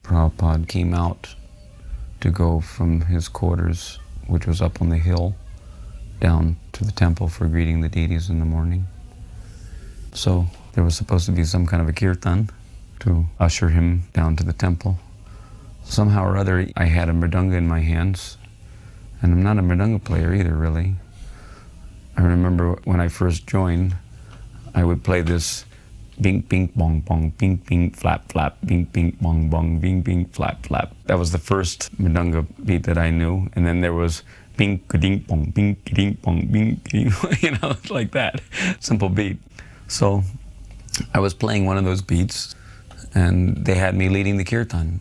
Prabhupada came out to go from his quarters, which was up on the hill, down to the temple for greeting the deities in the morning. So there was supposed to be some kind of a kirtan to usher him down to the temple. Somehow or other, I had a mridanga in my hands, and I'm not a mridanga player either, really. I remember when I first joined, I would play this bing, bing, bong, bong, bing, bing, flap, flap, bing, bing, bong, bong, bing, bing, flap, flap. That was the first mridanga beat that I knew, and then there was bing, ka-ding, bong, bing, ka-ding, bong, bing, ka-ding, you know, like that, simple beat. So I was playing one of those beats, and they had me leading the kirtan.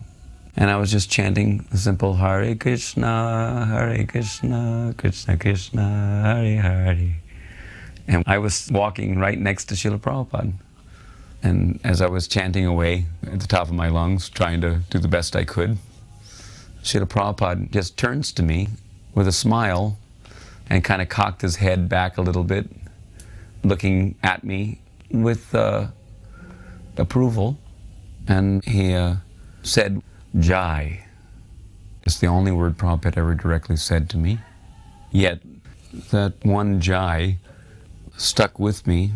And I was just chanting the simple Hare Krishna, Krishna Krishna, Hare Hare. And I was walking right next to Srila Prabhupada. And as I was chanting away at the top of my lungs, trying to do the best I could, Srila Prabhupada just turns to me with a smile and kind of cocked his head back a little bit, looking at me with approval. And he said, Jai. It's the only word Prabhupada ever directly said to me. Yet that one Jai stuck with me.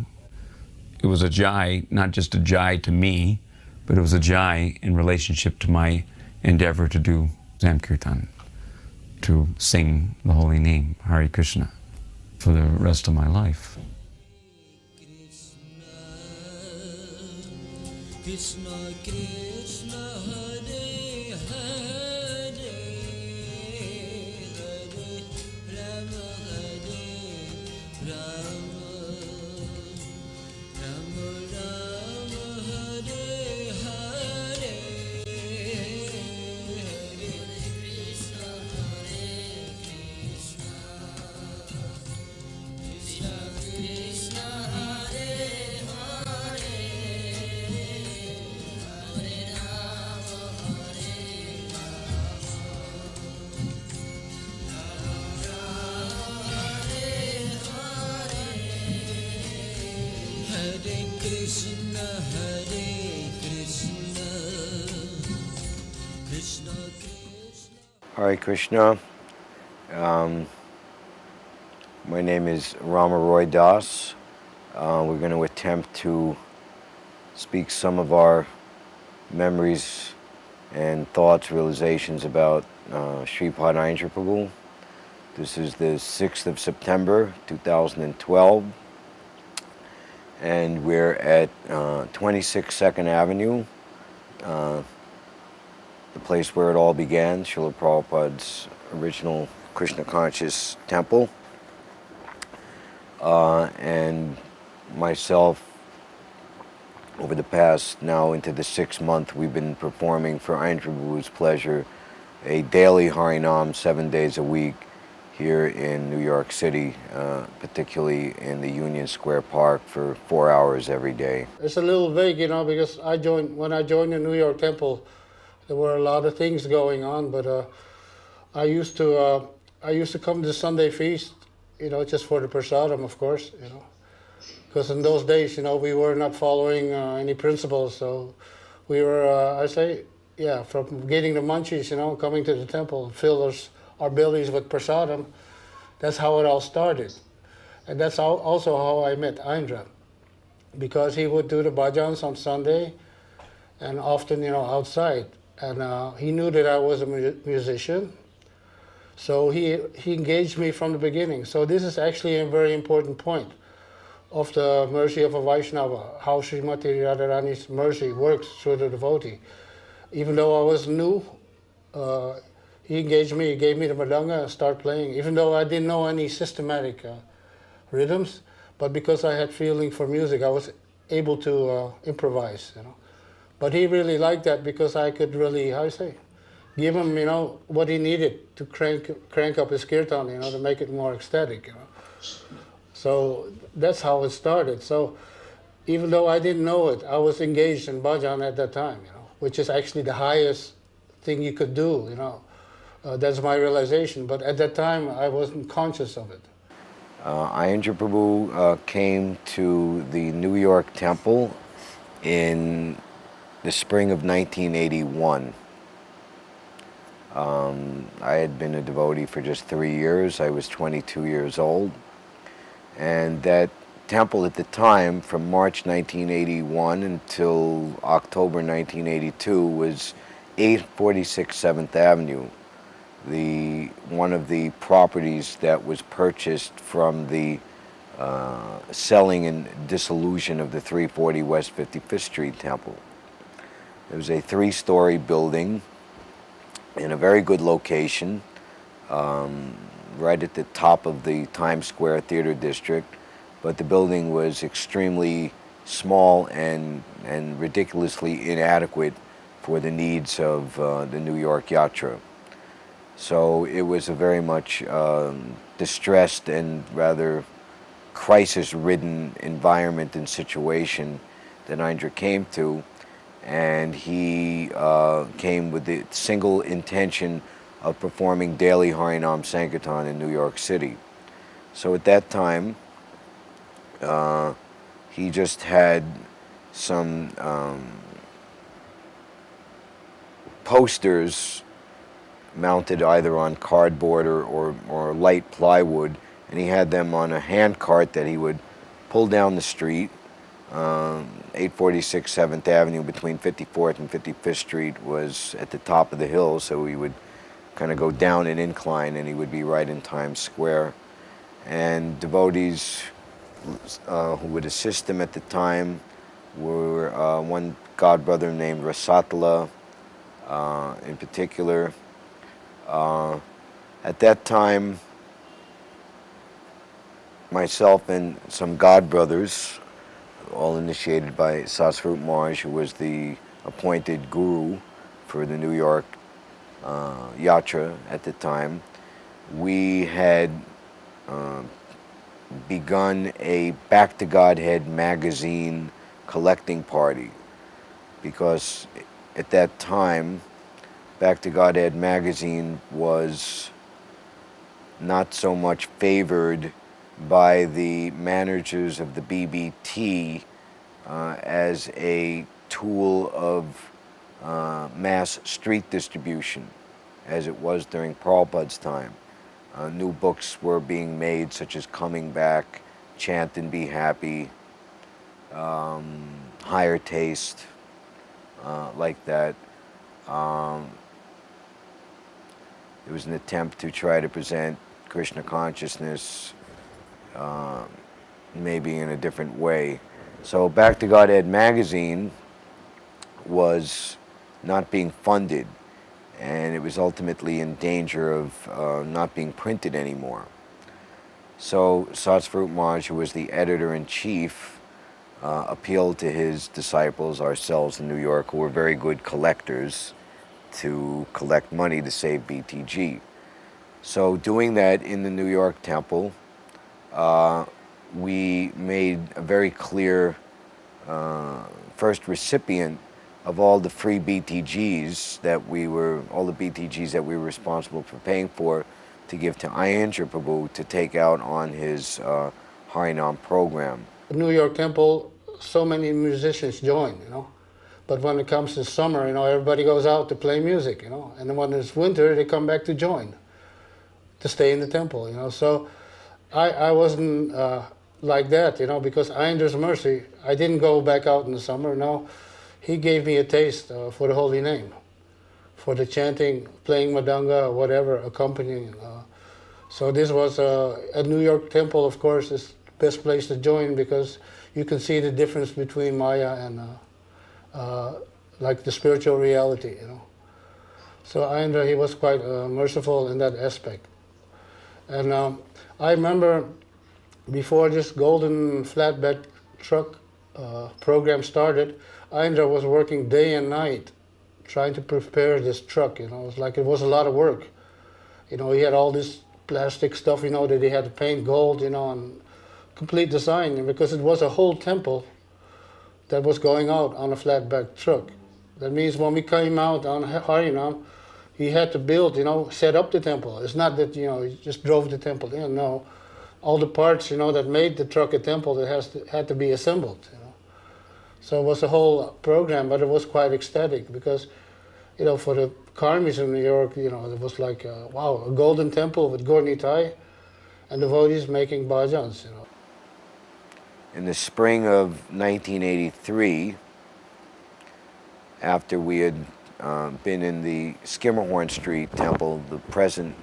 It was a Jai, not just a Jai to me, but it was a Jai in relationship to my endeavor to do Sankirtan, to sing the holy name, Hare Krishna, for the rest of my life. Krishna Krishna Hare Hare Hare Rama Hare Rama Rama Rama Hare Hare Hare Krishna Hare Krishna Krishna Krishna Hare Krishna Hare Krishna Krishna Krishna Hare Krishna. My name is Rama Roy Das. We're going to attempt to speak some of our memories and thoughts, realizations about Sripad Aindra Prabhu. This is the 6th of September, 2012. And we're at 26 2nd Avenue, the place where it all began, Srila Prabhupada's original Krishna conscious temple. And myself, over the past, now into the 6th month, we've been performing for Aindra Prabhu's pleasure a daily Harinam 7 days a week here in New York City, particularly in the Union Square Park for 4 hours every day. It's a little vague, you know, because when I joined the New York Temple, there were a lot of things going on, but I used to come to the Sunday feast, you know, just for the prasadam, of course, you know, because in those days, you know, we were not following any principles, so we were, from getting the munchies, you know, coming to the temple, fill our bellies with prasadam. That's how it all started. And that's also how I met Aindra, because he would do the bhajans on Sunday and often, you know, outside. And he knew that I was a musician, so he engaged me from the beginning. So this is actually a very important point of the mercy of a Vaishnava, how Srimati Radharani's mercy works through the devotee. Even though I was new, he engaged me, he gave me the mridanga and started playing, even though I didn't know any systematic rhythms, but because I had feeling for music, I was able to improvise, you know. But he really liked that because I could really, give him, you know, what he needed to crank up his kirtan, you know, to make it more ecstatic, you know. So that's how it started. So even though I didn't know it, I was engaged in bhajan at that time, you know, which is actually the highest thing you could do, you know. That's my realization, but at that time I wasn't conscious of it. Aindra Prabhu came to the New York Temple in the spring of 1981. I had been a devotee for just 3 years. I was 22 years old. And that temple at the time, from March 1981 until October 1982, was 846 7th Avenue, one of the properties that was purchased from the selling and dissolution of the 340 West 55th Street Temple. It was a 3-story building in a very good location, right at the top of the Times Square Theater District, but the building was extremely small and ridiculously inadequate for the needs of the New York Yatra. So it was a very much distressed and rather crisis-ridden environment and situation that Aindra came to, and he came with the single intention of performing daily Harinam Sankirtan in New York City. So at that time, he just had some posters mounted either on cardboard or light plywood, and he had them on a hand cart that he would pull down the street, 846 7th Avenue between 54th and 55th Street was at the top of the hill, so he would kind of go down an incline and he would be right in Times Square. And devotees who would assist him at the time were one godbrother named Rasatala in particular. At that time, myself and some godbrothers, all initiated by Sasrup Maharaj, who was the appointed guru for the New York Yatra at the time, we had begun a Back to Godhead magazine collecting party, because at that time, Back to Godhead magazine was not so much favored by the managers of the BBT as a tool of mass street distribution, as it was during Prabhupada's time. New books were being made, such as Coming Back, Chant and Be Happy, Higher Taste, like that. It was an attempt to try to present Krishna consciousness maybe in a different way. So Back to Godhead magazine was not being funded, and it was ultimately in danger of not being printed anymore. So Satsvarup Maharaj, who was the editor-in-chief, appealed to his disciples, ourselves in New York, who were very good collectors, to collect money to save BTG. So doing that in the New York Temple, we made a very clear first recipient of all the free BTGs that all the BTGs that we were responsible for paying for, to give to Aindra Prabhu to take out on his Harinam program. The New York Temple, so many musicians join, But when it comes to summer, everybody goes out to play music, And then when it's winter, they come back to join, to stay in the temple, So I wasn't like that, because Aindra's mercy, I didn't go back out in the summer. No, he gave me a taste for the holy name, for the chanting, playing madanga, whatever, accompanying. So this was a New York Temple, of course, is the best place to join, because you can see the difference between Maya and like the spiritual reality, So Aindra, he was quite merciful in that aspect. And I remember before this golden flatbed truck program started, Aindra was working day and night trying to prepare this truck, It was a lot of work. He had all this plastic stuff, that he had to paint gold, and complete design, because it was a whole temple that was going out on a flatbed truck. That means when we came out on Harinam, he had to build, set up the temple. It's not that, he just drove the temple in. No, all the parts, that made the truck a temple, that had to be assembled, So it was a whole program, but it was quite ecstatic, because, for the karmis in New York, it was like, wow, a golden temple with Gornitai and devotees making bhajans. In the spring of 1983, after we had been in the Skimmerhorn Street temple, the present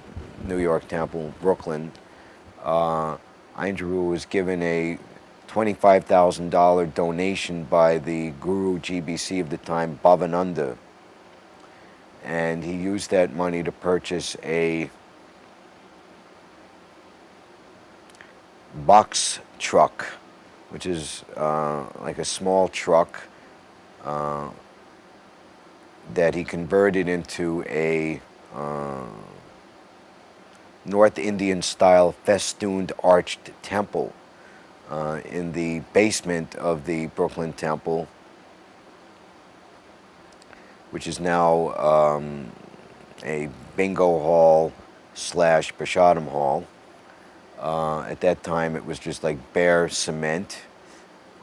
New York temple, Brooklyn, Aindra was given a $25,000 donation by the Guru GBC of the time, Bhavananda. And he used that money to purchase a box truck, which is like a small truck that he converted into a North Indian style festooned arched temple in the basement of the Brooklyn temple, which is now a bingo hall slash prashadam hall. At that time it was just like bare cement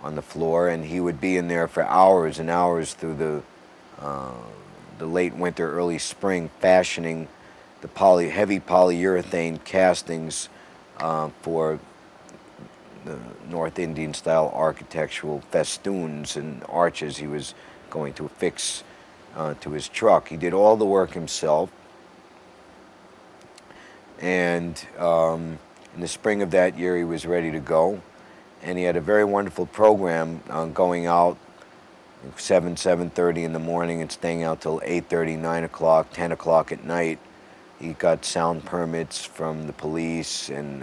on the floor, and he would be in there for hours and hours through the late winter, early spring, fashioning the heavy polyurethane castings for the North Indian style architectural festoons and arches he was going to affix to his truck. He did all the work himself, and in the spring of that year he was ready to go, and he had a very wonderful program going out 7:30 in the morning and staying out till 8:30, 9 o'clock, 10 o'clock at night. He got sound permits from the police, and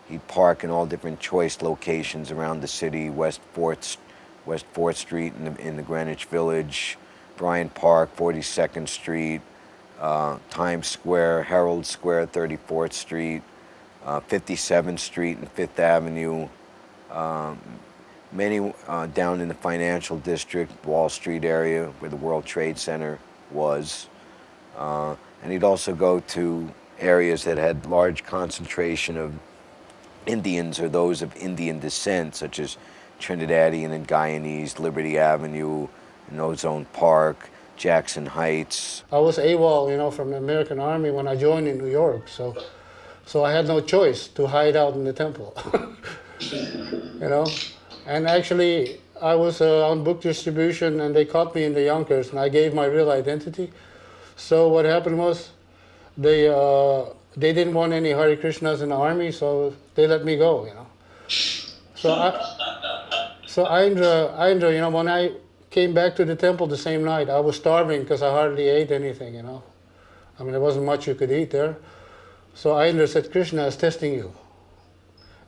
he'd park in all different choice locations around the city: West 4th Street in the Greenwich Village, Bryant Park, 42nd Street, Times Square, Herald Square, 34th Street, 57th Street and 5th Avenue, many down in the financial district, Wall Street area where the World Trade Center was. And he'd also go to areas that had large concentration of Indians or those of Indian descent, such as Trinidadian and Guyanese, Liberty Avenue, Ozone Park, Jackson Heights. I was AWOL, from the American Army when I joined in New York, so I had no choice to hide out in the temple, And actually, I was on book distribution, and they caught me in the Yonkers, and I gave my real identity. So what happened was, they didn't want any Hare Krishnas in the army, so they let me go, So Aindra, when I came back to the temple the same night, I was starving because I hardly ate anything, I mean, there wasn't much you could eat there. So Aindra said, Krishna is testing you.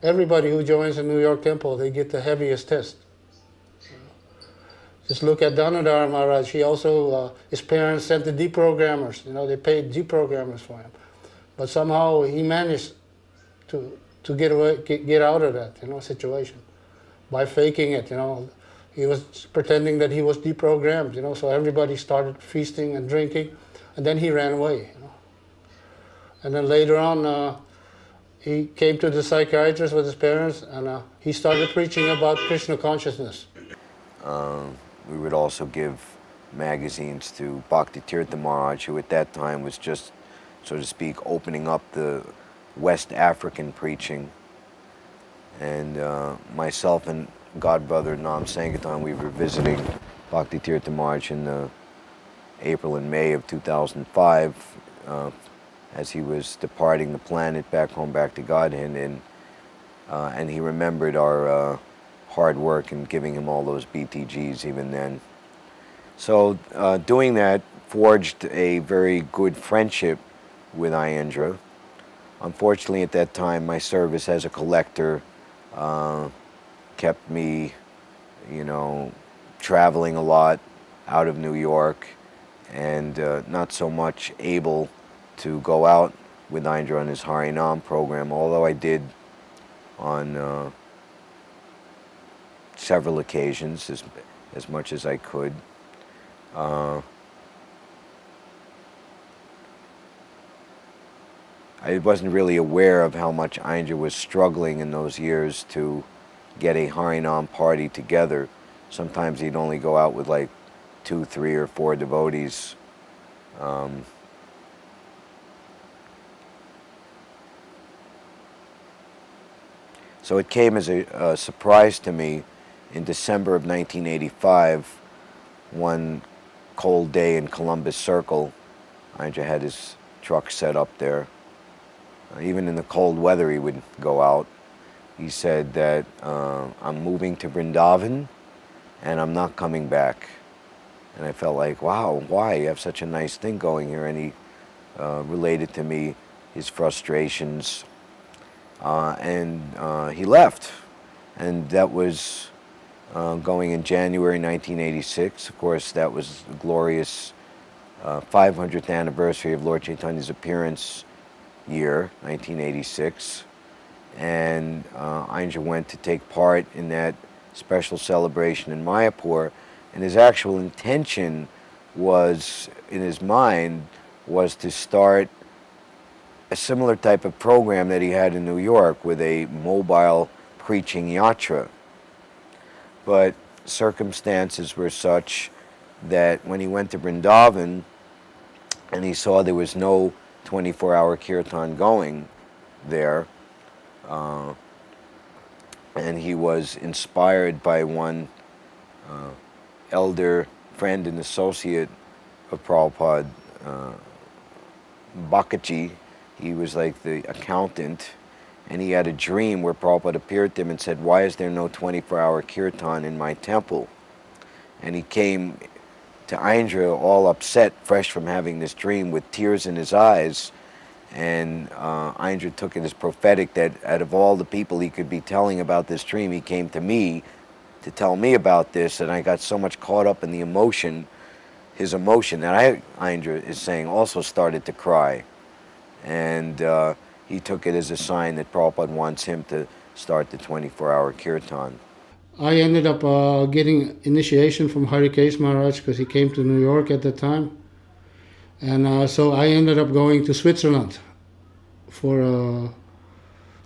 Everybody who joins the New York temple, they get the heaviest test. Just look at Danadhar Maharaj. He also, his parents sent the deprogrammers. They paid deprogrammers for him. But somehow he managed to get out of that, situation by faking it, He was pretending that he was deprogrammed, so everybody started feasting and drinking, and then he ran away, And then later on, he came to the psychiatrist with his parents, and he started preaching about Krishna consciousness. We would also give magazines to Bhakti Tirtha Maharaj, who at that time was just, so to speak, opening up the West African preaching. And myself and godbrother Nam Sankirtan, we were visiting Bhakti Tirtha Maharaj in April and May of 2005 as he was departing the planet back home, back to Godhead, and he remembered our hard work and giving him all those BTGs even then. So doing that forged a very good friendship with Aindra. Unfortunately, at that time, my service as a collector kept me, traveling a lot out of New York, and not so much able to go out with Aindra on his Harinam program, although I did on several occasions, as much as I could. I wasn't really aware of how much Aindra was struggling in those years to get a Harinam party together. Sometimes he'd only go out with like 2, 3, or 4 devotees So it came as a surprise to me in December of 1985, one cold day in Columbus Circle. Aindra had his truck set up there. Even in the cold weather, he would go out. He said that I'm moving to Vrindavan and I'm not coming back. And I felt like, wow, why? You have such a nice thing going here. And he related to me his frustrations. And he left. And that was going in January 1986. Of course, that was the glorious 500th anniversary of Lord Chaitanya's appearance year, 1986. And Aindra went to take part in that special celebration in Mayapur. And his actual intention was, in his mind, was to start a similar type of program that he had in New York with a mobile preaching yatra. But circumstances were such that when he went to Vrindavan and he saw there was no 24-hour kirtan going there, and he was inspired by one elder friend and associate of Prabhupada, Bakaji. He was like the accountant, and he had a dream where Prabhupada appeared to him and said, "Why is there no 24-hour kirtan in my temple?" And he came to Aindra all upset, fresh from having this dream, with tears in his eyes. And Aindra took it as prophetic that out of all the people he could be telling about this dream, he came to me to tell me about this. And I got so much caught up in the emotion, his emotion, that Aindra is saying, also started to cry. And he took it as a sign that Prabhupada wants him to start the 24-hour kirtan. I ended up getting initiation from Harikesh Maharaj because he came to New York at the time. And so I ended up going to Switzerland to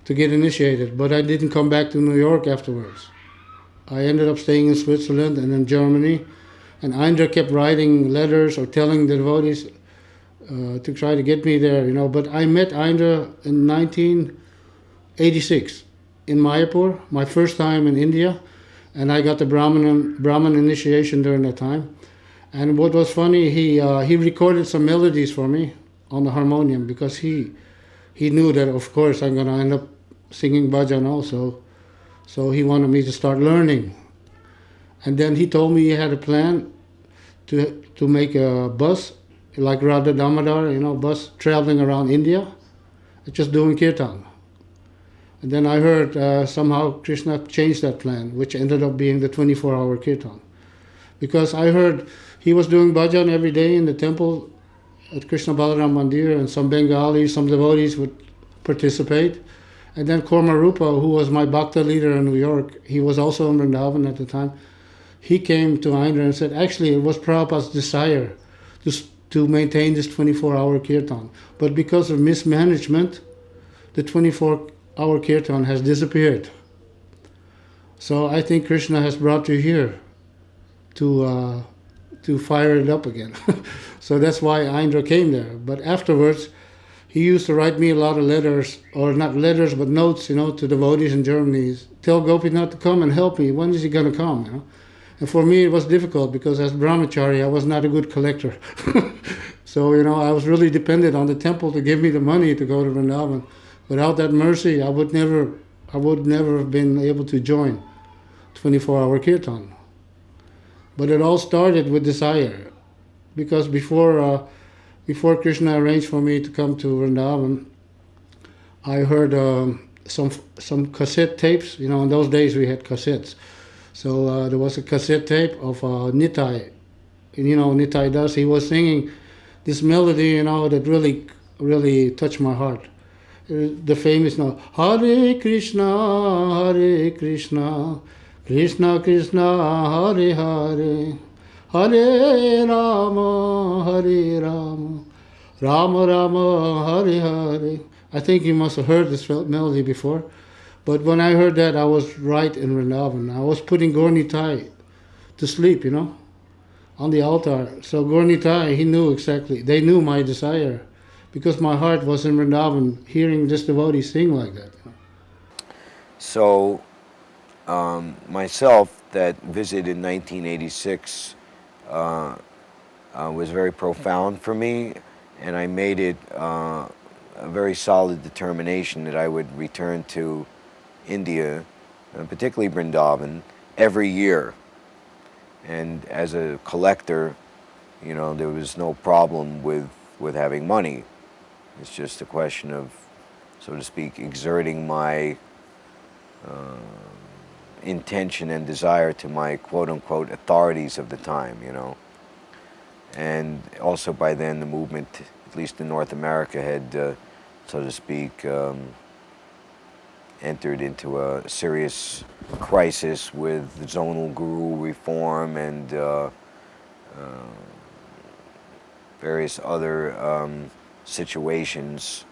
get initiated. But I didn't come back to New York afterwards. I ended up staying in Switzerland and in Germany. And Aindra kept writing letters or telling the devotees to try to get me there, But I met Aindra in 1986 in Mayapur, my first time in India. And I got the Brahman initiation during that time. And what was funny, he recorded some melodies for me on the harmonium because he knew that, of course, I'm going to end up singing bhajan also. So he wanted me to start learning. And then he told me he had a plan to make a bus, like Radha Damodar, bus traveling around India, just doing kirtan. And then I heard somehow Krishna changed that plan, which ended up being the 24-hour kirtan. Because I heard he was doing bhajan every day in the temple at Krishna Balaram Mandir, and some Bengalis, some devotees would participate. And then Kormarupa, who was my bhakta leader in New York, he was also in Vrindavan at the time, he came to Aindra and said, actually, it was Prabhupada's desire to maintain this 24-hour kirtan. But because of mismanagement, the 24-hour kirtan has disappeared. So I think Krishna has brought you here to fire it up again. So that's why Aindra came there. But afterwards, he used to write me a lot of letters, or not letters, but notes, to devotees in Germany. Tell Gopinath to come and help me. When is he going to come? And for me, it was difficult because as brahmachari, I was not a good collector. So, I was really dependent on the temple to give me the money to go to Vrindavan. Without that mercy, I would never have been able to join 24-hour kirtan. But it all started with desire, because before Krishna arranged for me to come to Vrindavan, I heard some cassette tapes. In those days we had cassettes. So there was a cassette tape of Nitai. Nitai Das. He was singing this melody, that really, really touched my heart. The famous now, Hare Krishna, Krishna Krishna, Hare Hare, Hare Rama, Rama Rama, Hare Hare. I think you must have heard this melody before. But when I heard that, I was right in Vrindavan. I was putting Gaur Nitai to sleep, on the altar. So Gornitai, he knew exactly. They knew my desire, because my heart was in Vrindavan, hearing this devotee sing like that. So myself, that visit in 1986 was very profound for me, and I made it a very solid determination that I would return to India, particularly Vrindavan, every year. And as a collector, you know, there was no problem with having money. It's just a question of, so to speak, exerting my intention and desire to my quote-unquote authorities of the time, you know. And also by then the movement, at least in North America, had, so to speak, entered into a serious crisis with zonal guru reform and various other situations.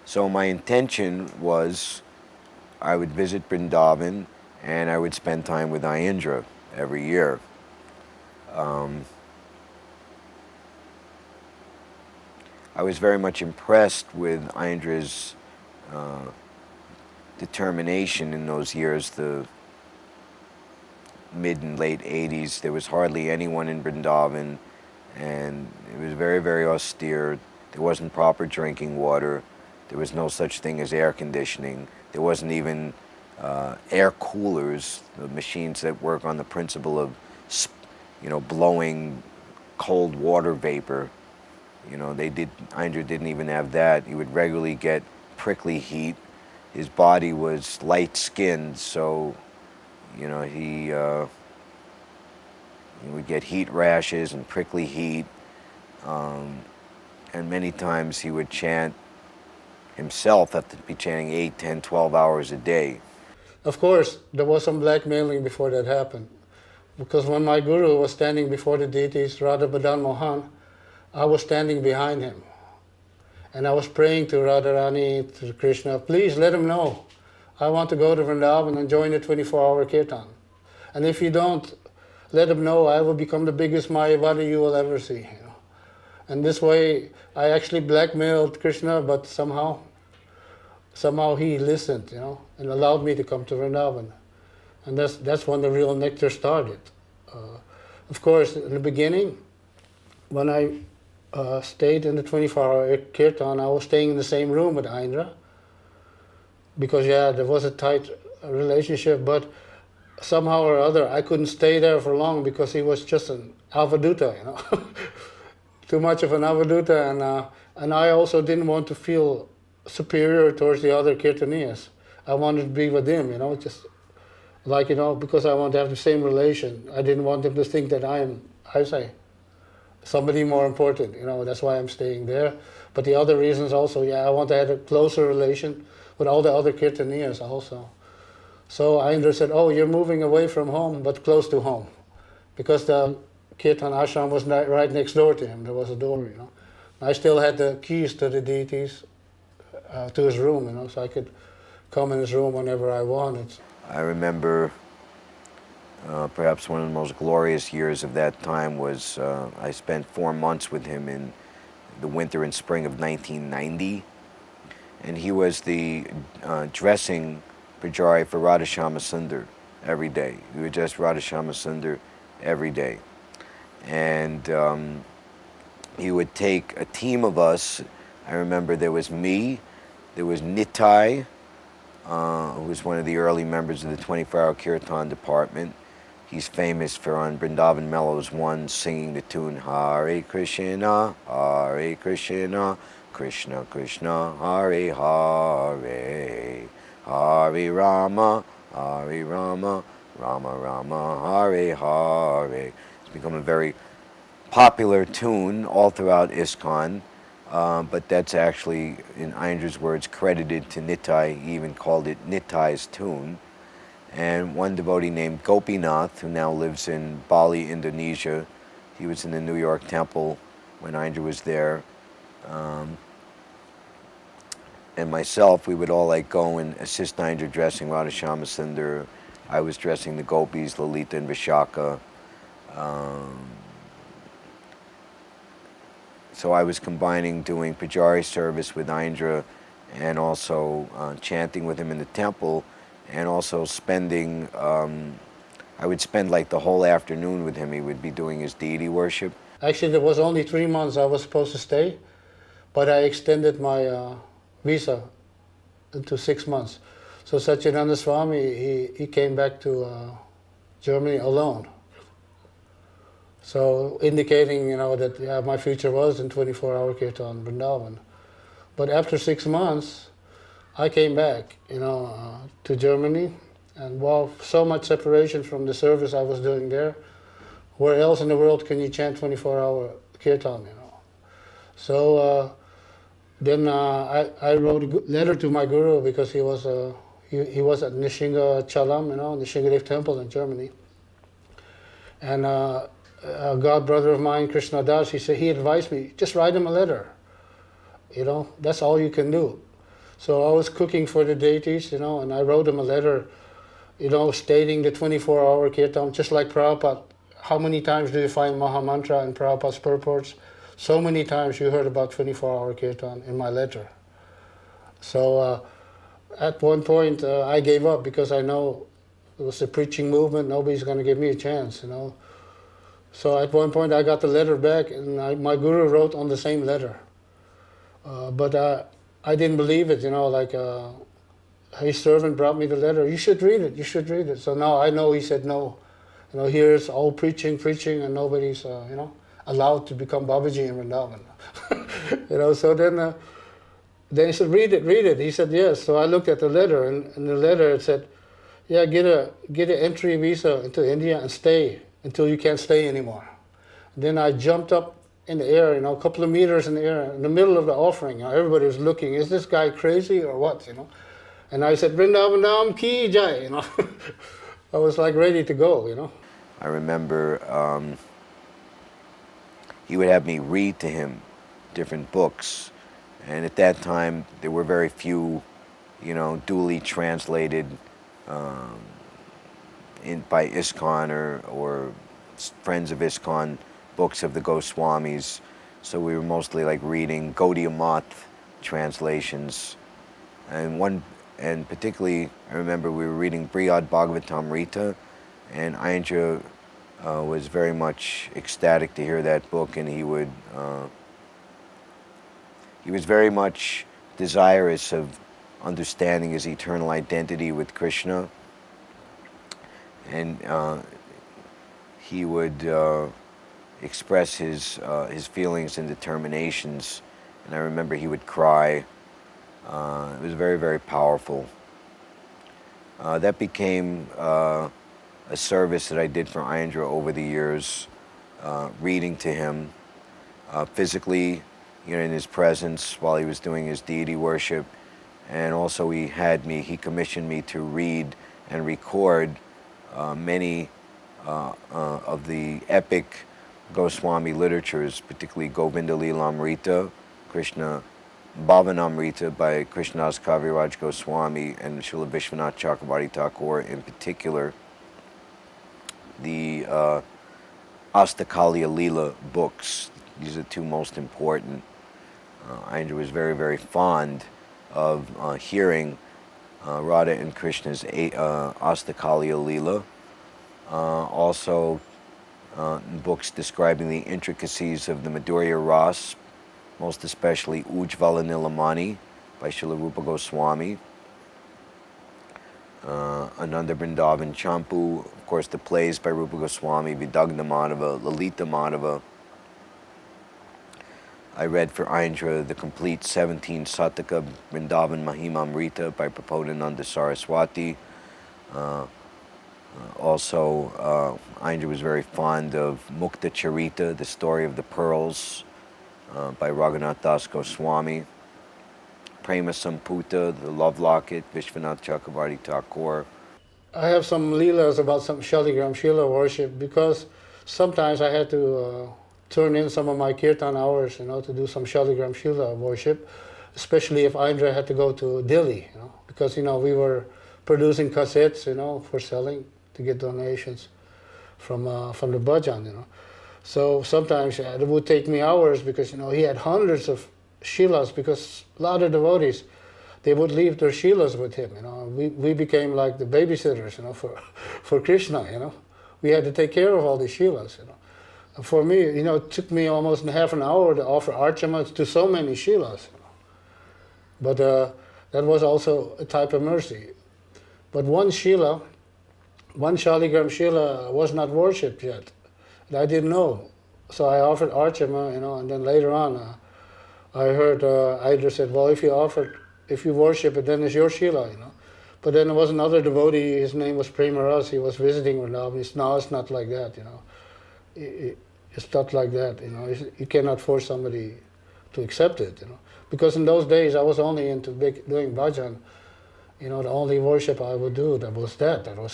So my intention was I would visit Vrindavan and I would spend time with Aindra every year. I was very much impressed with Aindra's determination in those years, the mid and late 80s. There was hardly anyone in Vrindavan, and it was very, very austere. There wasn't proper drinking water. There was no such thing as air conditioning. There wasn't even air coolers, the machines that work on the principle of, you know, blowing cold water vapor. You know, Aindra didn't even have that. He would regularly get prickly heat. His body was light-skinned, so, you know, he would get heat rashes and prickly heat. And many times he would chant himself, have to be chanting 8, 10, 12 hours a day. Of course, there was some blackmailing before that happened, because when my guru was standing before the deities, Radha Madan Mohan, I was standing behind him. And I was praying to Radharani, to Krishna, please let him know. I want to go to Vrindavan and join the 24-hour kirtan. And if you don't let him know, I will become the biggest Mayavadi you will ever see. You know? And this way, I actually blackmailed Krishna, but somehow he listened, you know, and allowed me to come to Vrindavan. And that's when the real nectar started. Of course, in the beginning, when I stayed in the 24-hour kirtan, I was staying in the same room with Aindra, because there was a tight relationship, but somehow or other I couldn't stay there for long because he was just an avaduta, you know, too much of an avaduta, and I also didn't want to feel superior towards the other kirtaniyas. I wanted to be with him, you know, just like, you know, because I want to have the same relation. I didn't want him to think that I say, somebody more important, you know, that's why I'm staying there. But the other reasons also, I want to have a closer relation with all the other kirtaniyas also. So Aindra said, oh, you're moving away from home, but close to home. Because the kirtan ashram was right next door to him. There was a door, you know. I still had the keys to the deities, to his room, you know, so I could come in his room whenever I wanted. I remember perhaps one of the most glorious years of that time was I spent 4 months with him in the winter and spring of 1990, and he was the dressing pujari for Radhashama Sundar every day. We would dress Radhashama Sundar every day. And he would take a team of us. I remember there was me, there was Nitai, who was one of the early members of the 24-hour Kirtan department. He's famous for on Vrindavan Mellows 1 singing the tune Hare Krishna, Krishna Krishna, Hare Hare, Hare Rama, Rama Rama, Hare Hare. It's become a very popular tune all throughout ISKCON, but that's actually, in Aindra's words, credited to Nitai. He even called it Nitai's tune. And one devotee named Gopinath, who now lives in Bali, Indonesia, he was in the New York temple when Aindra was there. and myself, we would all like go and assist Aindra dressing Radha Shyama. I was dressing the gopis, Lalita and Vishaka. So I was combining doing Pujari service with Aindra and also chanting with him in the temple, and also spending, I would spend like the whole afternoon with him. He would be doing his deity worship. Actually, there was only 3 months I was supposed to stay, but I extended my visa into 6 months. So Satchidananda Swami, he came back to Germany alone. So indicating, that my future was in 24-hour Kirtan Vrindavan. But after 6 months, I came back, to Germany, and wow, so much separation from the service I was doing there. Where else in the world can you chant 24-hour Kirtan, So then I wrote a letter to my guru, because he was at Nishinga Chalam, Nishingadev temple in Germany. And a god brother of mine, Krishna Das, he advised me, just write him a letter. That's all you can do. So I was cooking for the deities, and I wrote him a letter, stating the 24-hour Kirtan, just like Prabhupada. How many times do you find Maha Mantra in Prabhupada's purports? So many times you heard about 24-hour Kirtan in my letter. So at one point I gave up, because I know it was a preaching movement, nobody's going to give me a chance, So at one point I got the letter back, and my guru wrote on the same letter. But I didn't believe it, his servant brought me the letter. You should read it, you should read it. So now I know he said no. Here's all preaching, and nobody's, allowed to become Babaji in Vrindavan. So then he said, read it. He said, yes. So I looked at the letter, and in the letter it said, yeah, get an entry visa into India and stay until you can't stay anymore. Then I jumped up in the air, a couple of meters in the air, in the middle of the offering. Everybody was looking, is this guy crazy or what, And I said, Vrindavan Dham ki jai, I was like ready to go, I remember he would have me read to him different books, and at that time there were very few, duly translated by ISKCON or friends of ISKCON books of the Goswamis. So we were mostly like reading Gaudiya Math translations, and particularly I remember we were reading Brihad Bhagavatamrita, and Aindra was very much ecstatic to hear that book, and he was very much desirous of understanding his eternal identity with Krishna, and he would express his feelings and determinations, and I remember he would cry. It was very, very powerful. That became a service that I did for Aindra over the years, reading to him physically, in his presence while he was doing his deity worship, and also he commissioned me to read and record many of the epic Goswami literatures, particularly Govinda Lilamrita, Krishna Bhavanamrita by Krishnadas Kaviraj Goswami, and Srila Vishwanath Chakravarti Thakur in particular. The Astakalya Leela books, these are the two most important. Aindra was very, very fond of hearing Radha and Krishna's Astakalya Leela. Also books describing the intricacies of the Madhurya Ras, most especially Ujjvala Nilamani by Srila Rupa Goswami. Ananda Vrindavan Champu, of course the plays by Rupa Goswami, Vidagna Madhava, Lalita Madhava. I read for Aindra the complete 17 Sataka Vrindavan Mahimamrita by Prabodhananda Saraswati. Also, Aindra was very fond of Mukta Charita, the story of the pearls, by Raghunath Das Goswami. Prema Samputa, the love locket, Vishwanath Chakravarti Thakur. I have some leelas about some Shaligram Shila worship, because sometimes I had to turn in some of my kirtan hours, to do some Shaligram Shila worship. especially if Aindra had to go to Delhi, because we were producing cassettes, for selling to get donations from the bhajan, So sometimes it would take me hours because he had hundreds of shilas, because a lot of devotees, they would leave their shilas with him. We became like the babysitters, for Krishna. We had to take care of all these shilas. And for me, it took me almost half an hour to offer archamas to so many shilas. But that was also a type of mercy. But one shila, one Shaligram shila was not worshipped yet. And I didn't know. So I offered archama, and then later on I heard Aindra said, well, if you worship it, then it's your shila, But then there was another devotee, his name was Premaras, he was visiting Vrindavan. He said, no, it's not like that, It's not like that, You cannot force somebody to accept it, Because in those days I was only into doing bhajan. The only worship I would do, that was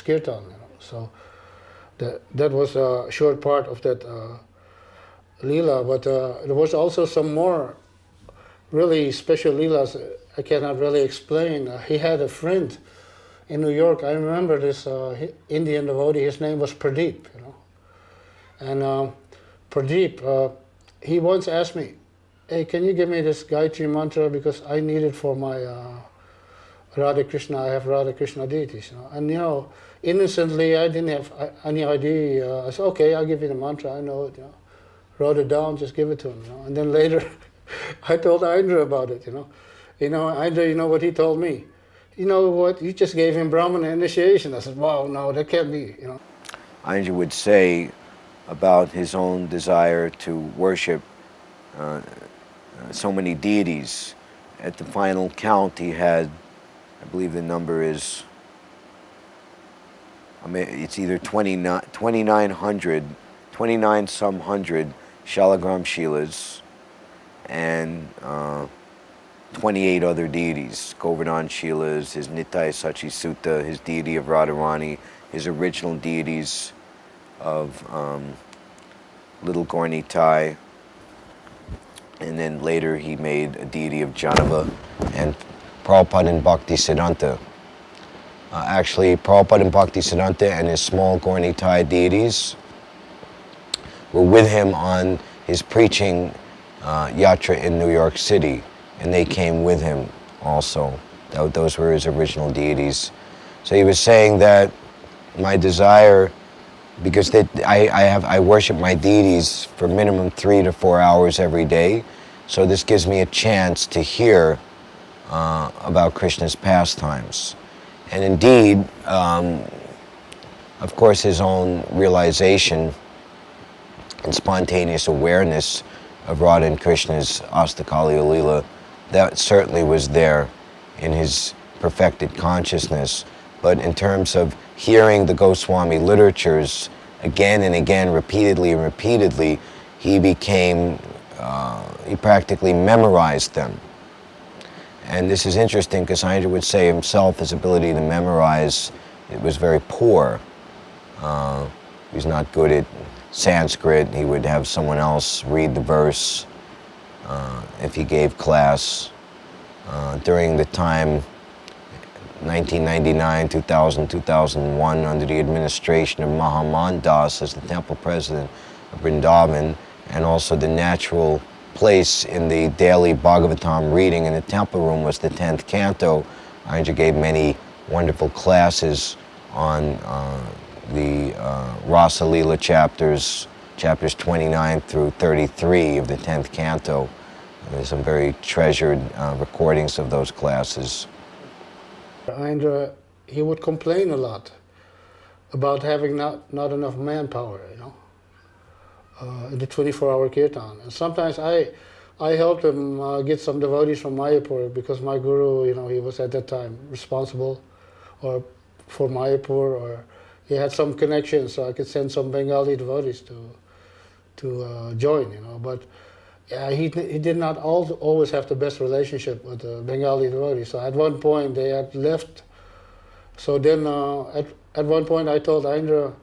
kirtan, So that was a short part of that lila. But there was also some more really special lilas I cannot really explain. He had a friend in New York. I remember this Indian devotee. His name was Pradeep, And Pradeep, he once asked me, hey, can you give me this Gayatri mantra, because I need it for my Radha Krishna. I have Radha Krishna deities, And innocently, I didn't have any idea. I said, okay, I'll give you the mantra. I know it, Wrote it down, just give it to him, And then later, I told Aindra about it, Aindra, what he told me? You know what? You just gave him Brahmana initiation. I said, wow, no, that can't be, Aindra would say about his own desire to worship so many deities. At the final count, he had, I believe the number is, it's either 2,900, 29 some hundred Shalagram Shilas, and 28 other deities, Govardhan Shilas, his Nitai Sachi Sutta, his deity of Radharani, his original deities of Little Gaur Nitai, and then later he made a deity of Janava, and Prabhupada and Bhakti Siddhanta. Actually, Prabhupada and Bhakti Siddhanta and his small Gaur Nitai deities were with him on his preaching yatra in New York City, and they came with him also. Those were his original deities. So he was saying that my desire, because I worship my deities for minimum 3 to 4 hours every day, so this gives me a chance to hear about Krishna's pastimes. And indeed, of course, his own realization and spontaneous awareness of Radha and Krishna's Astakali Leela, that certainly was there in his perfected consciousness. But in terms of hearing the Goswami literatures again and again, repeatedly and repeatedly, he practically memorized them. And this is interesting because Aindra would say himself his ability to memorize, it was very poor. He was not good at Sanskrit. He would have someone else read the verse if he gave class. During the time 1999, 2000, 2001, under the administration of Mahaman Das as the temple president of Vrindavan, and also the natural place in the daily Bhagavatam reading in the temple room was the 10th canto. Aindra gave many wonderful classes on the Rasa Leela chapters 29 through 33 of the 10th canto. There's some very treasured recordings of those classes. Aindra, he would complain a lot about having not enough manpower, in the 24-hour kirtan. And sometimes I helped him get some devotees from Mayapur, because my guru, he was at that time responsible for Mayapur, or he had some connections, so I could send some Bengali devotees to join, But he did not always have the best relationship with the Bengali devotees. So at one point they had left. So then at one point I told Aindra,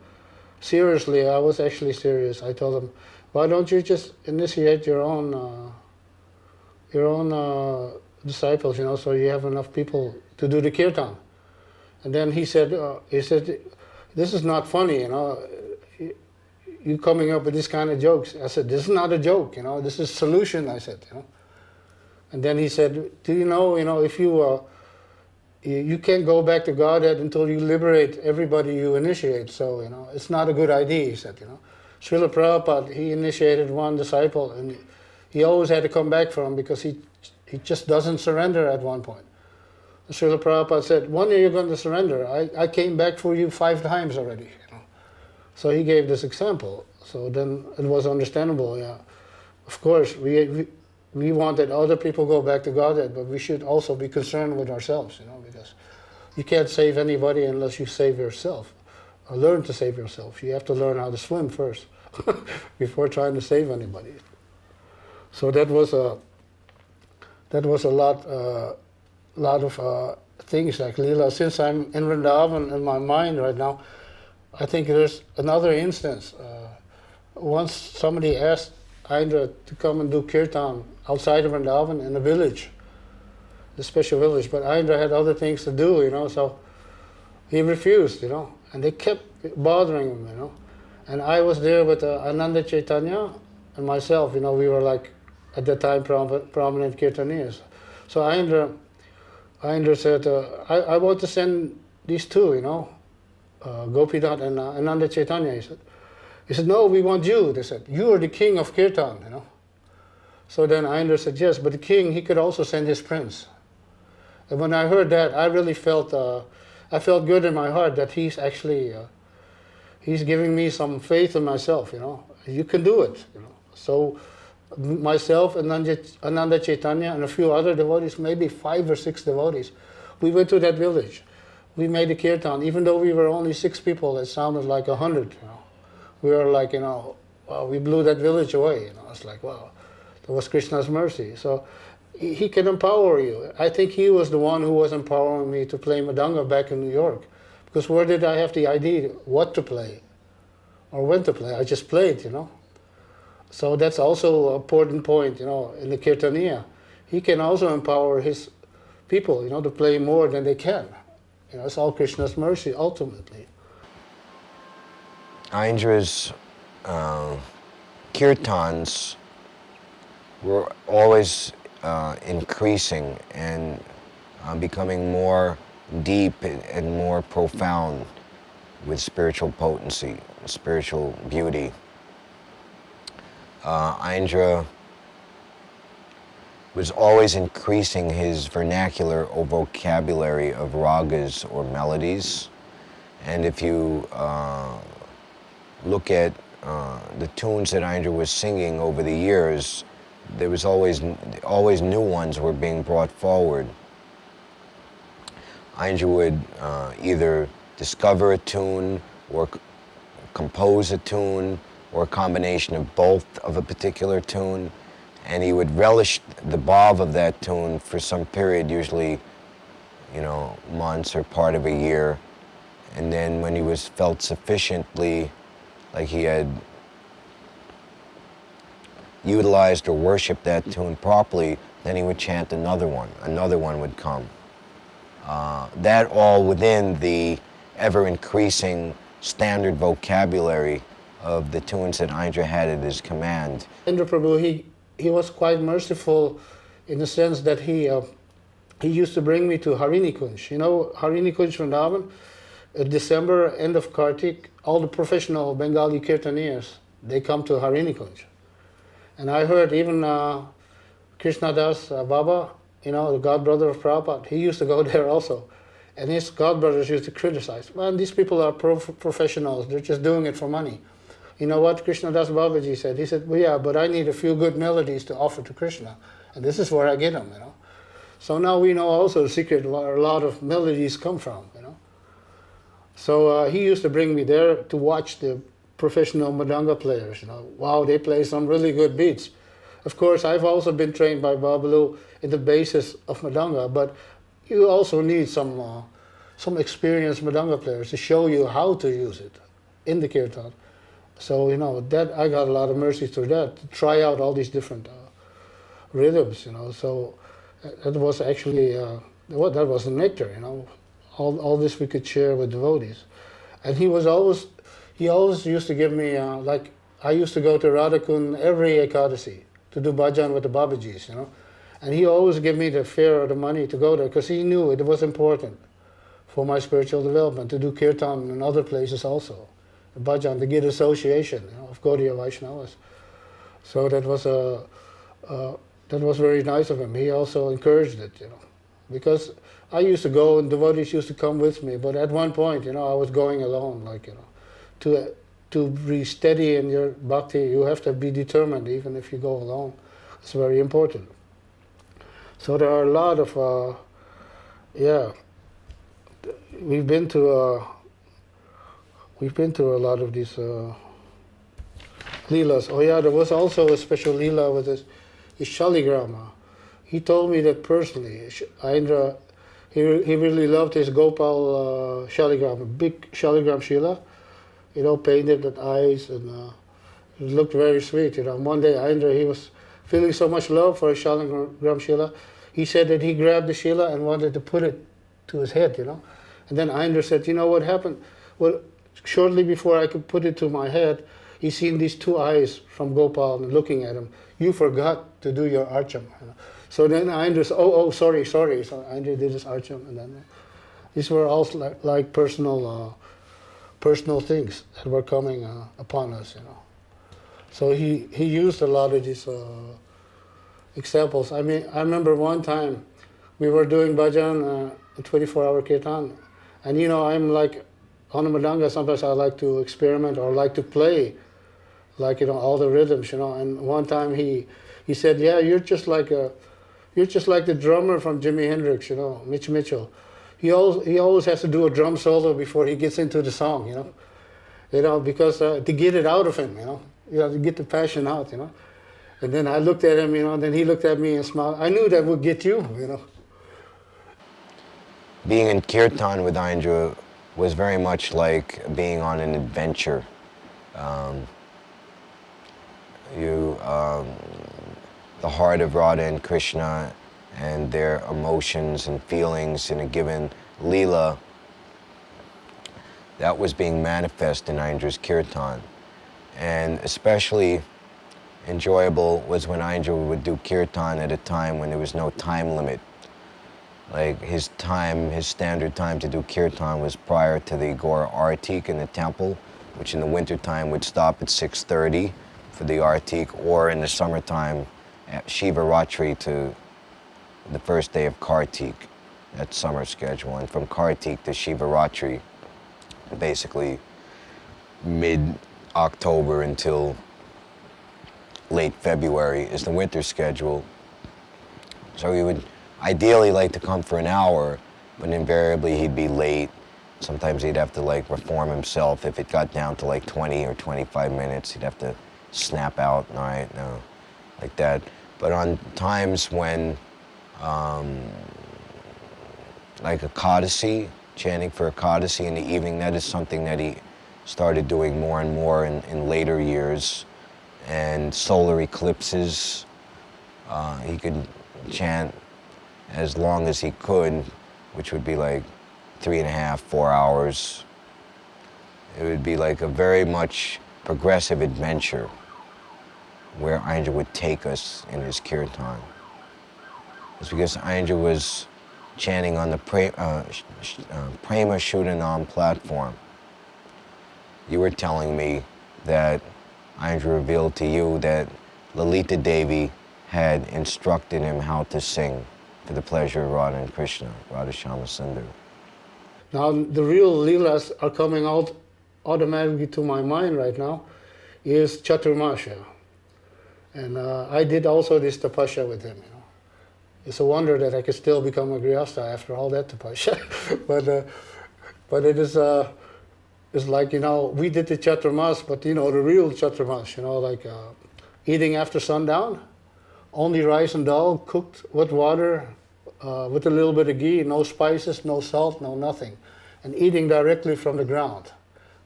seriously, I was actually serious. I told him, why don't you just initiate your own disciples, so you have enough people to do the kirtan. And then he said, this is not funny, you coming up with this kind of jokes. I said, this is not a joke, this is solution, I said, And then he said, do you know, if you can't go back to Godhead until you liberate everybody you initiate. So, it's not a good idea, he said, Srila Prabhupada, he initiated one disciple, and he always had to come back for him because he just doesn't surrender at one point. And Srila Prabhupada said, when are you going to surrender? I came back for you 5 times already. So he gave this example. So then it was understandable, yeah. Of course, we wanted other people go back to Godhead, but we should also be concerned with ourselves, because you can't save anybody unless you save yourself. Or learn to save yourself. You have to learn how to swim first before trying to save anybody. So that was a lot of things like Leela. Since I'm in Vrindavan in my mind right now, I think there's another instance. Once somebody asked Aindra to come and do kirtan outside of Vrindavan in a village, the special village, but Aindra had other things to do, so he refused, and they kept bothering him, And I was there with Ananda Chaitanya and myself, we were like, at that time, prominent kirtanias. So Aindra said, I want to send these two, Gopinath and Ananda Chaitanya, he said. He said, no, we want you. They said, you are the king of kirtan, So then Aindra said, yes, but the king, he could also send his prince. And when I heard that, I really felt, I felt good in my heart that he's actually, he's giving me some faith in myself, You can do it, So myself, Ananda Chaitanya, and a few other devotees, maybe 5 or 6 devotees, we went to that village. We made a kirtan. Even though we were only 6 people, it sounded like 100, We were like, we blew that village away, It's like, wow, that was Krishna's mercy. So he can empower you. I think he was the one who was empowering me to play Madanga back in New York. Because where did I have the idea what to play or when to play? I just played, So that's also an important point, in the Kirtaniya. He can also empower his people, to play more than they can. It's all Krishna's mercy, ultimately. Aindra's kirtans were always increasing and becoming more deep and more profound with spiritual potency, spiritual beauty. Aindra was always increasing his vernacular or vocabulary of ragas or melodies. And if you look at the tunes that Aindra was singing over the years, there was always new ones were being brought forward. Aindra would either discover a tune or compose a tune or a combination of both of a particular tune, and he would relish the bhav of that tune for some period, usually, months or part of a year. And then when he was felt sufficiently like he had utilized or worshipped that tune properly, then he would chant another one. Another one would come. That all within the ever-increasing standard vocabulary of the tunes that Aindra had at his command. Aindra Prabhu, he was quite merciful in the sense that he used to bring me to Harini Kunj. Harini Kunj Vrindavan, December, end of Kartik, all the professional Bengali kirtaniyas, they come to Harini Kunj. And I heard even Krishnadas Baba, the godbrother of Prabhupada, he used to go there also. And his godbrothers used to criticize, man, these people are professionals, they're just doing it for money. You know what Krishnadas Babaji said? He said, well, yeah, but I need a few good melodies to offer to Krishna. And this is where I get them, So now we know also the secret where a lot of melodies come from, So he used to bring me there to watch the professional Madanga players, Wow, they play some really good beats. Of course, I've also been trained by Babalu in the basis of Madanga, but you also need some experienced Madanga players to show you how to use it in the kirtan. So, that I got a lot of mercy through that, to try out all these different rhythms, So That was actually, that was the nectar, you know. All this we could share with devotees. And he always used to give me, like, I used to go to Radhakund every Ekadasi to do bhajan with the Babajis, you know. And he always gave me the fare or the money to go there because he knew it was important for my spiritual development to do kirtan in other places also. Bhajan, to get association, you know, of Gaudiya Vaishnavas. So that was very nice of him. He also encouraged it, you know, because I used to go and devotees used to come with me, but at one point, you know, I was going alone, like, you know, to be steady in your bhakti, you have to be determined, even if you go alone. It's very important. So there are a lot of, we've been to a lot of these leelas. Oh yeah, there was also a special leela with his shaligrama. He told me that personally. Aindra, he really loved his Gopal shaligram, big shaligram shila, you know, painted with eyes, and it looked very sweet. You know, one day Aindra, he was feeling so much love for his shaligram shila. He said that he grabbed the shila and wanted to put it to his head, you know. And then Aindra said, you know what happened? Well, shortly before I could put it to my head, he seen these two eyes from Gopal looking at him. You forgot to do your archam. You know? So then Aindra said, sorry. So Aindra did his archam, and then these were all like personal things that were coming upon us, you know. So he used a lot of these examples. I mean, I remember one time we were doing bhajan, 24-hour kirtan, and you know, I'm like on the madanga. Sometimes I like to experiment or like to play, like, you know, all the rhythms, you know. And one time he said, "Yeah, you're just like the drummer from Jimi Hendrix, you know, Mitch Mitchell. He always has to do a drum solo before he gets into the song, you know, because to get it out of him, you know, to get the passion out, you know." And then I looked at him, you know, and then he looked at me and smiled. I knew that would get you, you know. Being in kirtan with Aindra was very much like being on an adventure. The heart of Radha and Krishna and their emotions and feelings in a given leela, that was being manifest in Aindra's kirtan. And especially enjoyable was when Aindra would do kirtan at a time when there was no time limit. Like his standard time to do kirtan was prior to the Gora Artik in the temple, which in the wintertime would stop at 6:30 for the Artik, or in the summertime at Shiva Ratri to the first day of Kartik. That's summer schedule. And from Kartik to Shiva Ratri, basically mid-October until late February is the winter schedule. So he would ideally like to come for an hour, but invariably he'd be late. Sometimes he'd have to like reform himself. If it got down to like 20 or 25 minutes, he'd have to snap out, all right, no, like that. But on times when, like Ekadasi, chanting for Ekadasi in the evening, that is something that he started doing more and more in later years. And solar eclipses, he could chant as long as he could, which would be like 3.5, 4 hours. It would be like a very much progressive adventure where Aindra would take us in his kirtan. It's because Aindra was chanting on the Prema Shuddhanam platform. You were telling me that Aindra revealed to you that Lalita Devi had instructed him how to sing for the pleasure of Radha and Krishna, Radha Shama Sundar. Now, the real leelas are coming out automatically to my mind right now is Chaturmasya. And I did also this tapasya with him, you know. It's a wonder that I could still become a grihastha after all that tapasya. but it is, it's like, you know, we did the Chaturmas, but, you know, the real Chaturmas, you know, like eating after sundown, only rice and dal cooked with water, with a little bit of ghee, no spices, no salt, no nothing. And eating directly from the ground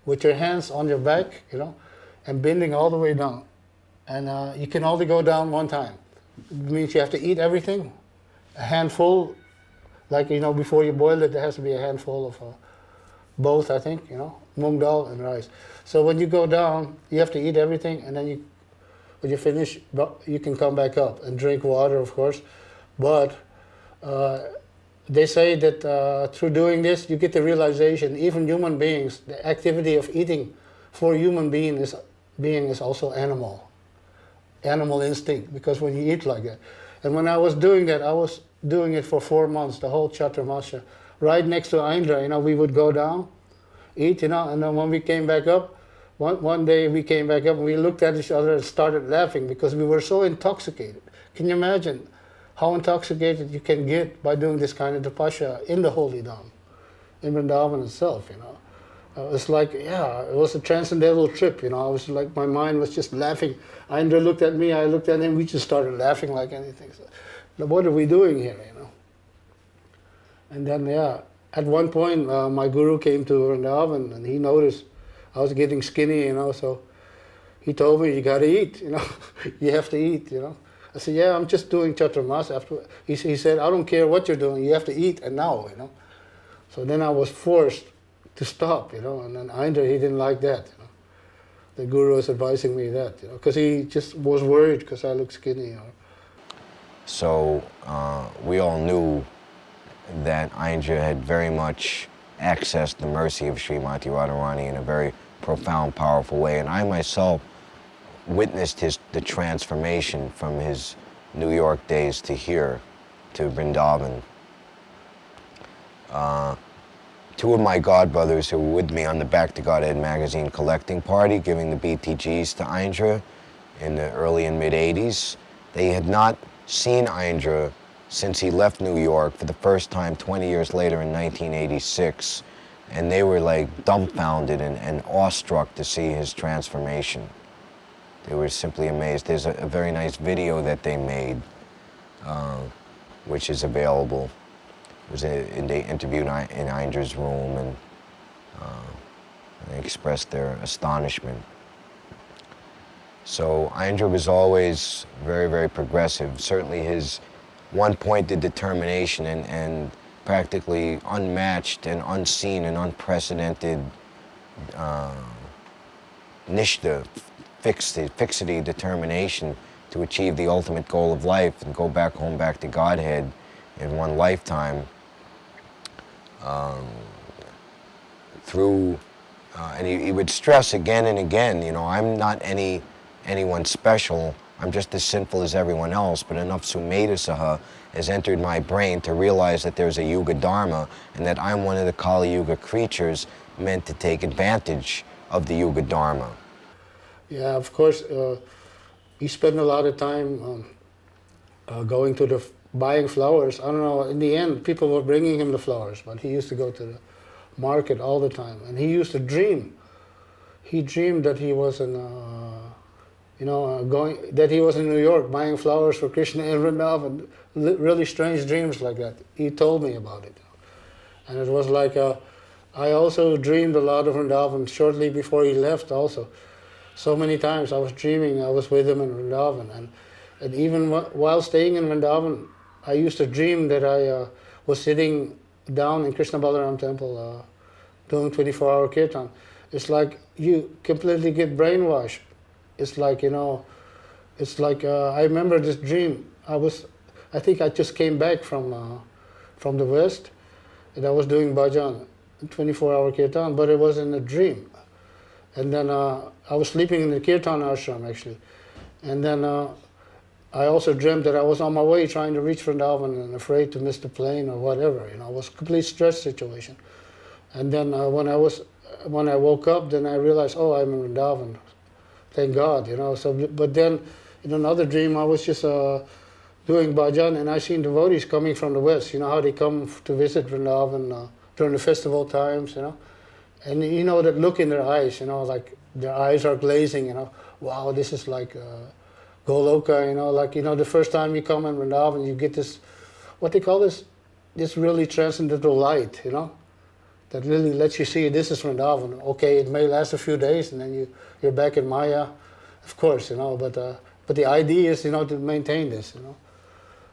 with your hands on your back, you know, and bending all the way down. And you can only go down one time. It means you have to eat everything a handful, like, before you boil it, there has to be a handful of both, I think, mung dal and rice. So when you go down, you have to eat everything, and then when you finish, you can come back up and drink water, of course. But they say that through doing this, you get the realization, even human beings, the activity of eating for human being is also animal instinct, because when you eat like that. And when I was doing that, I was doing it for 4 months, the whole Chaturmasya. Right next to Aindra, we would go down, eat, and then when we came back up, one day we came back up and we looked at each other and started laughing because we were so intoxicated. Can you imagine how intoxicated you can get by doing this kind of tapasya in the Holy Dham, in Vrindavan itself, It's like, it was a transcendental trip, I was like, my mind was just laughing. Aindra looked at me, I looked at him, we just started laughing like anything. So, what are we doing here, And then, at one point, my guru came to Vrindavan and he noticed I was getting skinny, so he told me, you got to eat, you have to eat, I said, I'm just doing Chaturmas. He said, I don't care what you're doing, you have to eat, and now, So then I was forced to stop, and then Aindra, he didn't like that, The guru was advising me that, because he just was worried because I looked skinny, So we all knew that Aindra had very much accessed the mercy of Srimati Radharani in a very profound, powerful way. And I myself witnessed the transformation from his New York days to here, to Vrindavan. Two of my godbrothers who were with me on the Back to Godhead magazine collecting party, giving the BTGs to Aindra in the early and mid-'80s, they had not seen Aindra since he left New York for the first time 20 years later in 1986. And they were like dumbfounded and awestruck to see his transformation. They were simply amazed. There's a very nice video that they made, which is available. They interviewed in Aindra's room, and they expressed their astonishment. So Aindra was always very, very progressive. Certainly his one-pointed determination and practically unmatched and unseen and unprecedented nishtha, fixity, determination to achieve the ultimate goal of life and go back home, back to Godhead in one lifetime. And he would stress again and again, I'm not anyone special. I'm just as sinful as everyone else, but enough sumedhasaha has entered my brain to realize that there's a Yuga Dharma and that I'm one of the Kali Yuga creatures meant to take advantage of the Yuga Dharma. Yeah, of course, he spent a lot of time going to buying flowers. I don't know, in the end, people were bringing him the flowers, but he used to go to the market all the time. And he used to dream. He dreamed that he was in that he was in New York buying flowers for Krishna in Vrindavan, really strange dreams like that. He told me about it. And it was like, I also dreamed a lot of Vrindavan shortly before he left also. So many times I was dreaming I was with him in Vrindavan. And even while staying in Vrindavan, I used to dream that I was sitting down in Krishna Balaram temple doing 24-hour kirtan. It's like you completely get brainwashed. It's like, I remember this dream. I think I just came back from the West, and I was doing bhajan, 24-hour kirtan, but it was in a dream. And then I was sleeping in the kirtan ashram, actually. And then I also dreamt that I was on my way trying to reach Vrindavan and afraid to miss the plane or whatever. It was a complete stress situation. And then when I woke up, then I realized, I'm in Vrindavan. Thank God, So, but then in another dream, I was just doing bhajan, and I seen devotees coming from the West. How they come to visit Vrindavan during the festival times, And that look in their eyes, like their eyes are glazing, Wow, this is like Goloka, the first time you come in Vrindavan, you get this, what they call this really transcendental light, that really lets you see this is Vrindavan. Okay, it may last a few days, and then you're back in Maya, of course, but the idea is, to maintain this,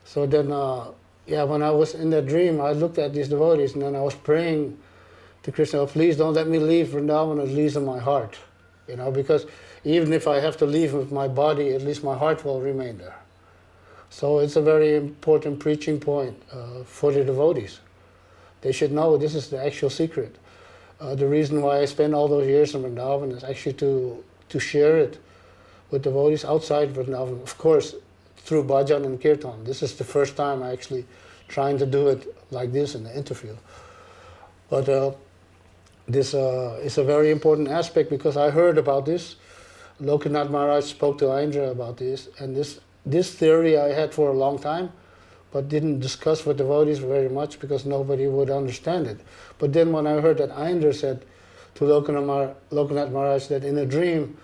So then yeah, when I was in that dream, I looked at these devotees and then I was praying to Krishna, oh, please don't let me leave Vrindavan, at least in my heart. Because even if I have to leave with my body, at least my heart will remain there. So it's a very important preaching point for the devotees. They should know this is the actual secret. The reason why I spent all those years in Vrindavan is actually to share it with devotees outside Vrindavan. Of course, through bhajan and kirtan. This is the first time I actually trying to do it like this in the interview. But this is a very important aspect because I heard about this. Lokanath Maharaj spoke to Aindra about this, and this theory I had for a long time, but didn't discuss with devotees very much because nobody would understand it. But then when I heard that Aindra said to Lokanath Maharaj that in a dream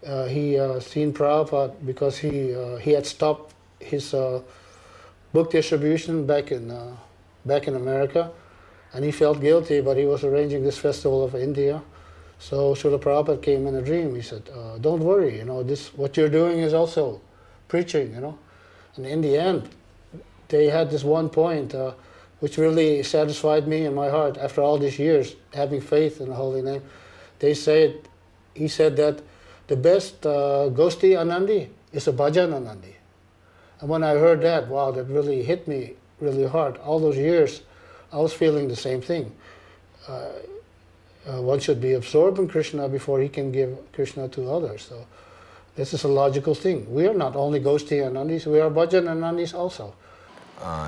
he seen Prabhupada because he had stopped his book distribution back in America, and he felt guilty, but he was arranging this festival of India. So Srila Prabhupada came in a dream. He said, don't worry, this what you're doing is also preaching, And in the end, they had this one point which really satisfied me in my heart after all these years having faith in the holy name. He said that the best Gosti Anandi is a Bhajan Anandi. And when I heard that, wow, that really hit me really hard. All those years, I was feeling the same thing. One should be absorbed in Krishna before he can give Krishna to others. So this is a logical thing. We are not only Gosti Anandis, we are Bhajan Anandis also.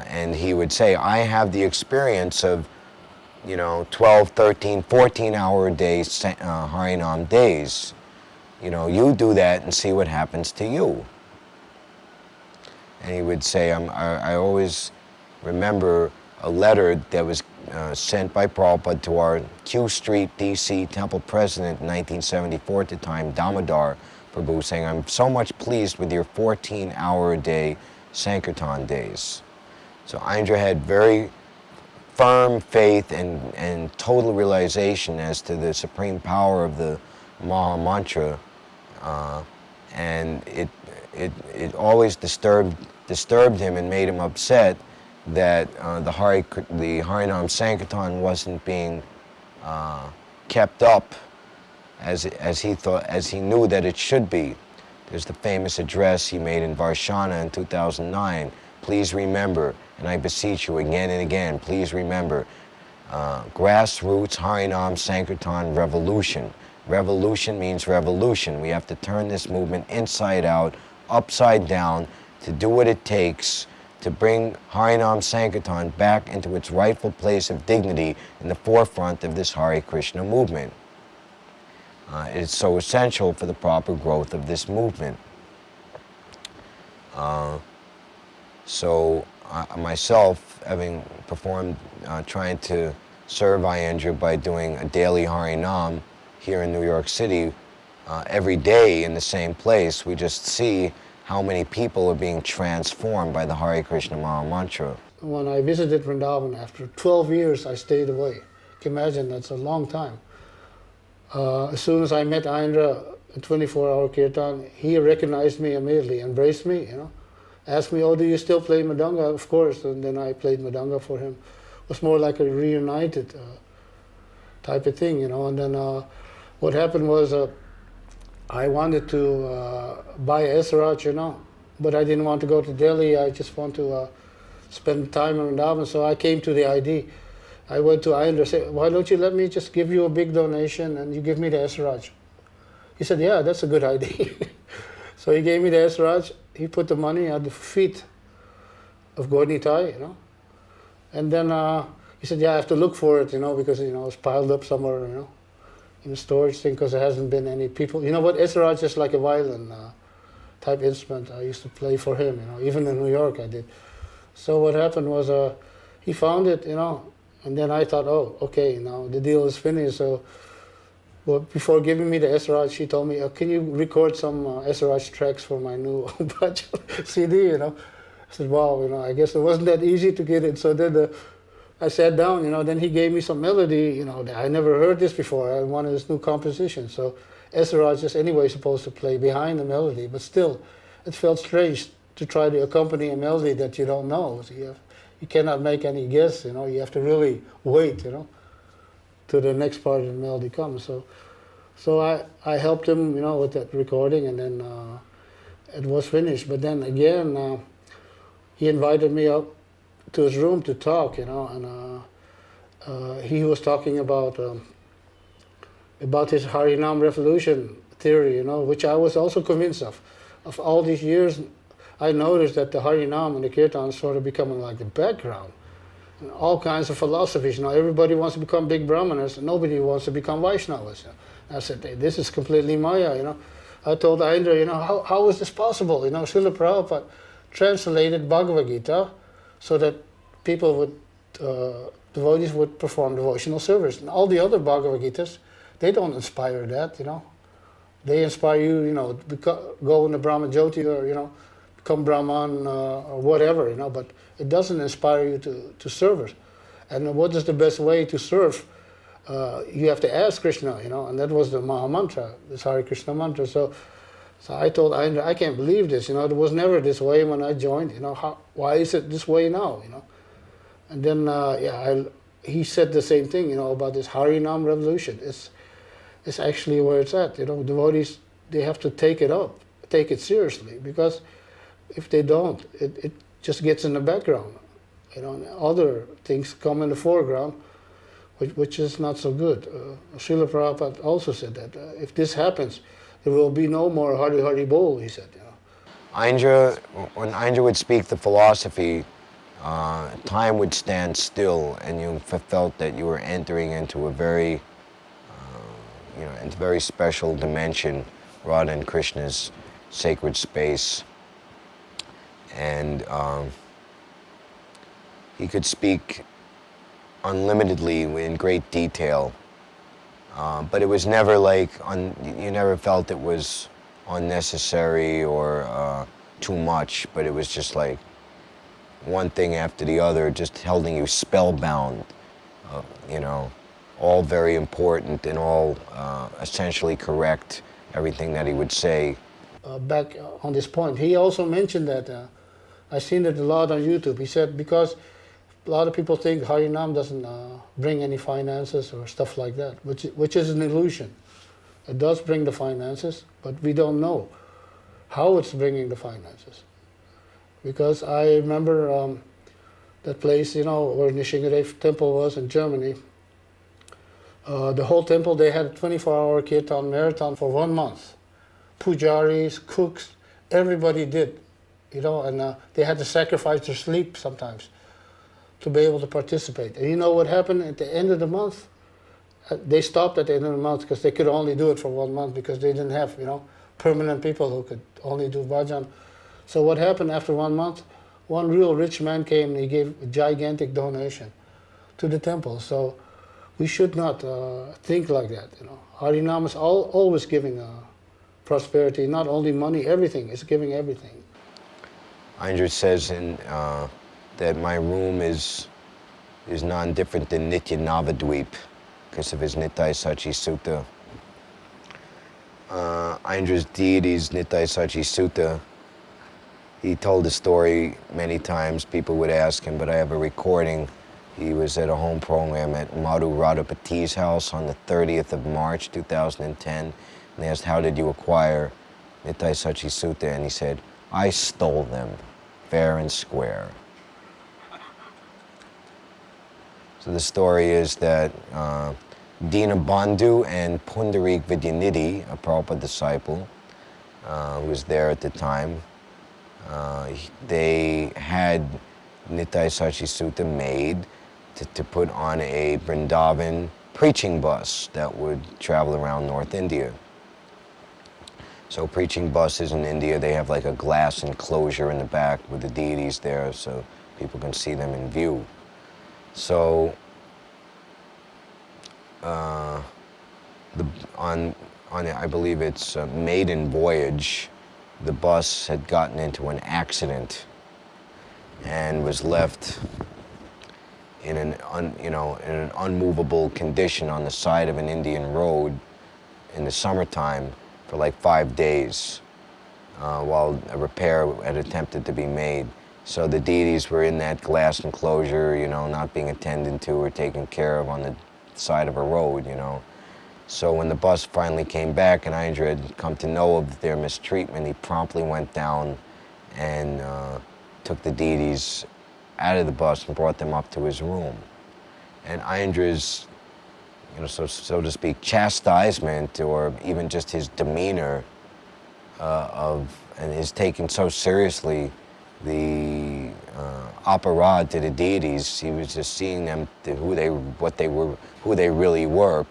And he would say, I have the experience of 12, 13, 14-hour days, Harinam days. You do that and see what happens to you. And he would say, I always remember a letter that was sent by Prabhupada to our Q Street, D.C. temple president in 1974 at the time, Damodar Prabhu, saying, I'm so much pleased with your 14-hour-a-day Sankirtan days. So Aindra had very firm faith and total realization as to the supreme power of the Maha Mantra, and it always disturbed him and made him upset that the Harinam Sankirtan wasn't being kept up as he knew that it should be. There's the famous address he made in Varshana in 2009. Please remember, and I beseech you again and again, please remember, grassroots Harinam Sankirtan revolution. Revolution means revolution. We have to turn this movement inside out, upside down, to do what it takes to bring Harinam Sankirtan back into its rightful place of dignity in the forefront of this Hare Krishna movement. It's so essential for the proper growth of this movement. So myself, having performed, trying to serve Aindra by doing a daily Harinam here in New York City, every day in the same place, we just see how many people are being transformed by the Hare Krishna Maha Mantra. When I visited Vrindavan, after 12 years, I stayed away. You can imagine, that's a long time. As soon as I met Aindra, a 24-hour kirtan, he recognized me immediately, embraced me, asked me, oh, do you still play Madanga? Of course, and then I played Madanga for him. It was more like a reunited type of thing, and then what happened was I wanted to buy a Esraj, but I didn't want to go to Delhi. I just want to spend time in Vrindavan, so I came to the ID. I went to Aindra and said, why don't you let me just give you a big donation and you give me the Esraj? He said, yeah, that's a good idea. So he gave me the Esraj. He put the money at the feet of Gornitai, And then he said, yeah, I have to look for it, because, it's piled up somewhere, in a storage thing, because there hasn't been any people. You know what, Esraj is like a violin type instrument. I used to play for him, even in New York I did. So what happened was he found it, and then I thought, oh, okay, now the deal is finished. So before giving me the Esraj, she told me, can you record some Esraj tracks for my new CD, I said, wow, I guess it wasn't that easy to get it. So then I sat down, then he gave me some melody, I never heard this before. I wanted this new composition. So Esraj is anyway supposed to play behind the melody, but still, it felt strange to try to accompany a melody that you don't know. So you you cannot make any guess, you know. You have to really wait, you know, till the next part of the melody comes. So I helped him, you know, with that recording, and then it was finished. But then again, he invited me up to his room to talk, you know, and he was talking about his Harinam revolution theory, you know, which I was also convinced of. Of all these years, I noticed that the Harinam and the Kirtan sort of becoming like the background. And all kinds of philosophies, you know, everybody wants to become big Brahmanas, and nobody wants to become Vaishnavas. You know. I said, hey, this is completely Maya, you know. I told Aindra, you know, how is this possible? You know, Srila Prabhupada translated Bhagavad Gita so that people would, devotees would perform devotional service. And all the other Bhagavad Gitas, they don't inspire that, you know. They inspire you, you know, go in the Brahma Jyoti, or, you know, become Brahman or whatever, you know, but it doesn't inspire you to service. And what is the best way to serve? You have to ask Krishna, you know, and that was the Maha Mantra, this Hare Krishna mantra. So I told Aindra, I can't believe this, you know, it was never this way when I joined, you know, why is it this way now, you know? And then, he said the same thing, you know, about this Harinam revolution. It's actually where it's at, you know, devotees, they have to take it seriously, because if they don't, it just gets in the background, you know, and other things come in the foreground, which is not so good. Srila Prabhupada also said that if this happens, there will be no more Hari Hari Bol, he said, you know. Aindra, when Aindra would speak the philosophy, time would stand still, and you felt that you were entering into a very, into a very special dimension, Radha and Krishna's sacred space. And he could speak unlimitedly in great detail, but it was never like, you never felt it was unnecessary or too much, but it was just like one thing after the other, just holding you spellbound, you know, all very important and all essentially correct, everything that he would say. Back on this point, he also mentioned that, I've seen it a lot on YouTube, he said, because a lot of people think Harinam doesn't bring any finances or stuff like that, which is an illusion. It does bring the finances, but we don't know how it's bringing the finances. Because I remember that place, you know, where Nishingadev temple was in Germany. The whole temple, they had a 24-hour kirtan marathon for 1 month. Pujaris, cooks, everybody did, you know, and they had to sacrifice their sleep sometimes to be able to participate. And you know what happened at the end of the month? They stopped at the end of the month because they could only do it for 1 month, because they didn't have, you know, permanent people who could only do bhajan. So what happened after 1 month? One real rich man came and he gave a gigantic donation to the temple. So we should not think like that, you know. Harinam is always giving prosperity, not only money, everything. It's giving everything. Aindra says that my room is non-different than Nitya Navadweep because of his Nitai Sachi Sutta. Aindra's deity's Nitai Sachi Sutta, he told the story many times. People would ask him, but I have a recording. He was at a home program at Madhu Radhapati's house on the 30th of March, 2010. And they asked, how did you acquire Nitai Sachi Sutta? And he said, I stole them, fair and square. So the story is that Dinabandhu and Pundarik Vidyanidhi, a Prabhupada disciple, who was there at the time, they had Nitai Sachi Sutta made to put on a Vrindavan preaching bus that would travel around North India. So preaching buses in India, they have like a glass enclosure in the back with the deities there so people can see them in view. So on I believe it's a maiden voyage, the bus had gotten into an accident and was left in an unmovable condition on the side of an Indian road in the summertime for like 5 days while a repair had attempted to be made. So the deities were in that glass enclosure, you know, not being attended to or taken care of on the side of a road, you know. So when the bus finally came back and Aindra had come to know of their mistreatment, he promptly went down and took the deities out of the bus and brought them up to his room. And Aindra's, you know, so to speak, chastisement, or even just his demeanor and his taking so seriously the apparat to the deities, he was just seeing them who they really were.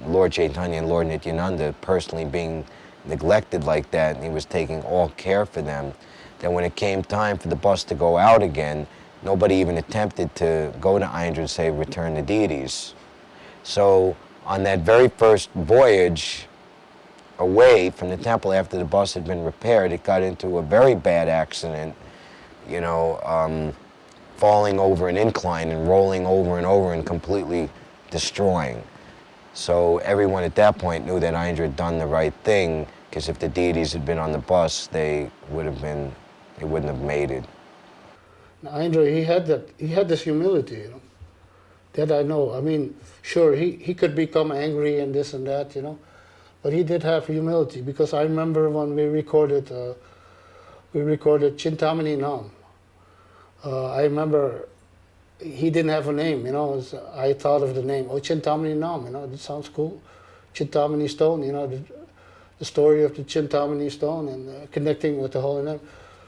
Lord Chaitanya and Lord Nityananda personally being neglected like that, and he was taking all care for them, that when it came time for the bus to go out again, nobody even attempted to go to Aindra and say, return the deities. So on that very first voyage away from the temple after the bus had been repaired, it got into a very bad accident, you know, falling over an incline and rolling over and over and completely destroying. So everyone at that point knew that Aindra had done the right thing, because if the deities had been on the bus, they wouldn't have made it. Now, Aindra, he had this humility, you know, that I know. I mean, sure, he could become angry and this and that, you know, but he did have humility, because I remember when we recorded Chintamani Nam. I remember he didn't have a name, you know. I thought of the name, oh, Chintamani Nam, you know, that sounds cool. Chintamani stone, you know, the story of the Chintamani stone and connecting with the Holy Name.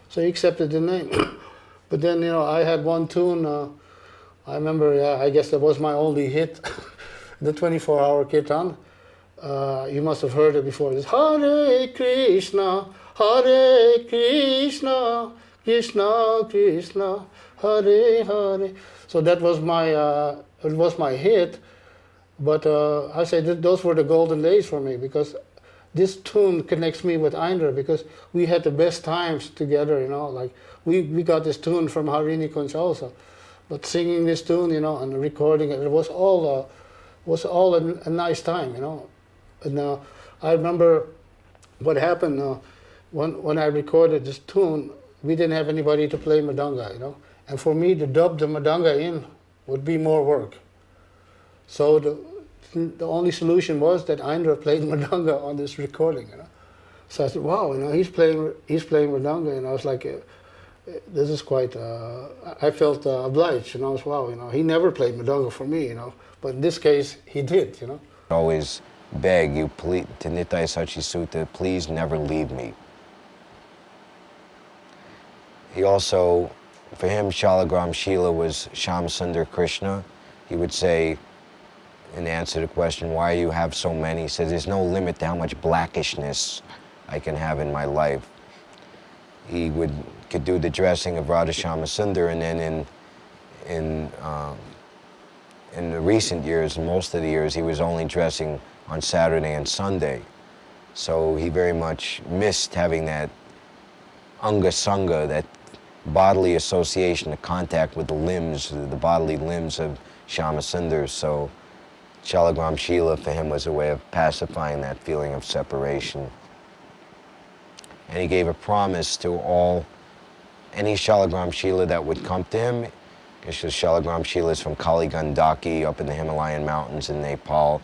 So he accepted the name. But then, you know, I had one tune, I remember, yeah, I guess that was my only hit, the 24-hour kirtan. You must have heard it before. It's Hare Krishna, Krishna Krishna, Hare Hare. So that was my hit. But I say that those were the golden days for me, because this tune connects me with Aindra, because we had the best times together, you know. Like we got this tune from Harini Kunj also, but singing this tune, you know, and recording it, it was all a nice time, you know. And I remember what happened when I recorded this tune. We didn't have anybody to play madanga, you know, and for me to dub the madanga in would be more work. So the only solution was that Aindra played madanga on this recording, you know. So I said, wow, you know, he's playing madanga, and I was like, this is quite. I felt obliged, you know. I was, wow, you know, he never played madanga for me, you know, but in this case he did, you know. Always beg you, please, to Nitai Sachi Sutta, please never leave me. He also, for him, Shalagram Shila was Sham Sundar Krishna. He would say, in answer to the question, why you have so many, he says, there's no limit to how much blackishness I can have in my life. He could do the dressing of Radha Shama Sundar, and then in the recent years, most of the years, he was only dressing on Saturday and Sunday. So he very much missed having that anga sanga, that bodily association, the contact with the limbs, the bodily limbs of Shama Sundar. So Shalagram Shila for him was a way of pacifying that feeling of separation. And he gave a promise to any Shalagram Shila that would come to him, because Shalagram Shila is from Kali Gandaki up in the Himalayan mountains in Nepal,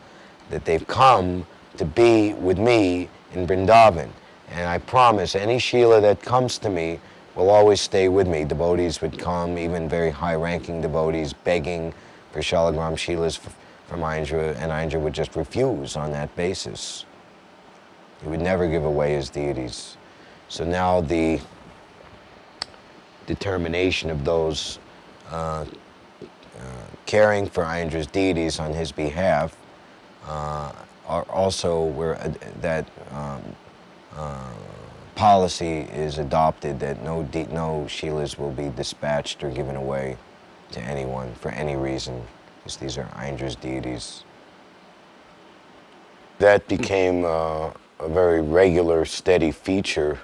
that they've come to be with me in Vrindavan. And I promise any Shila that comes to me will always stay with me. Devotees would come, even very high-ranking devotees, begging for Shalagram Shilas from Aindra, and Aindra would just refuse on that basis. He would never give away his deities. So now the determination of those caring for Aindra's deities on his behalf are also where that policy is adopted, that no Shilas will be dispatched or given away to anyone for any reason, because these are Aindra's deities. That became a very regular, steady feature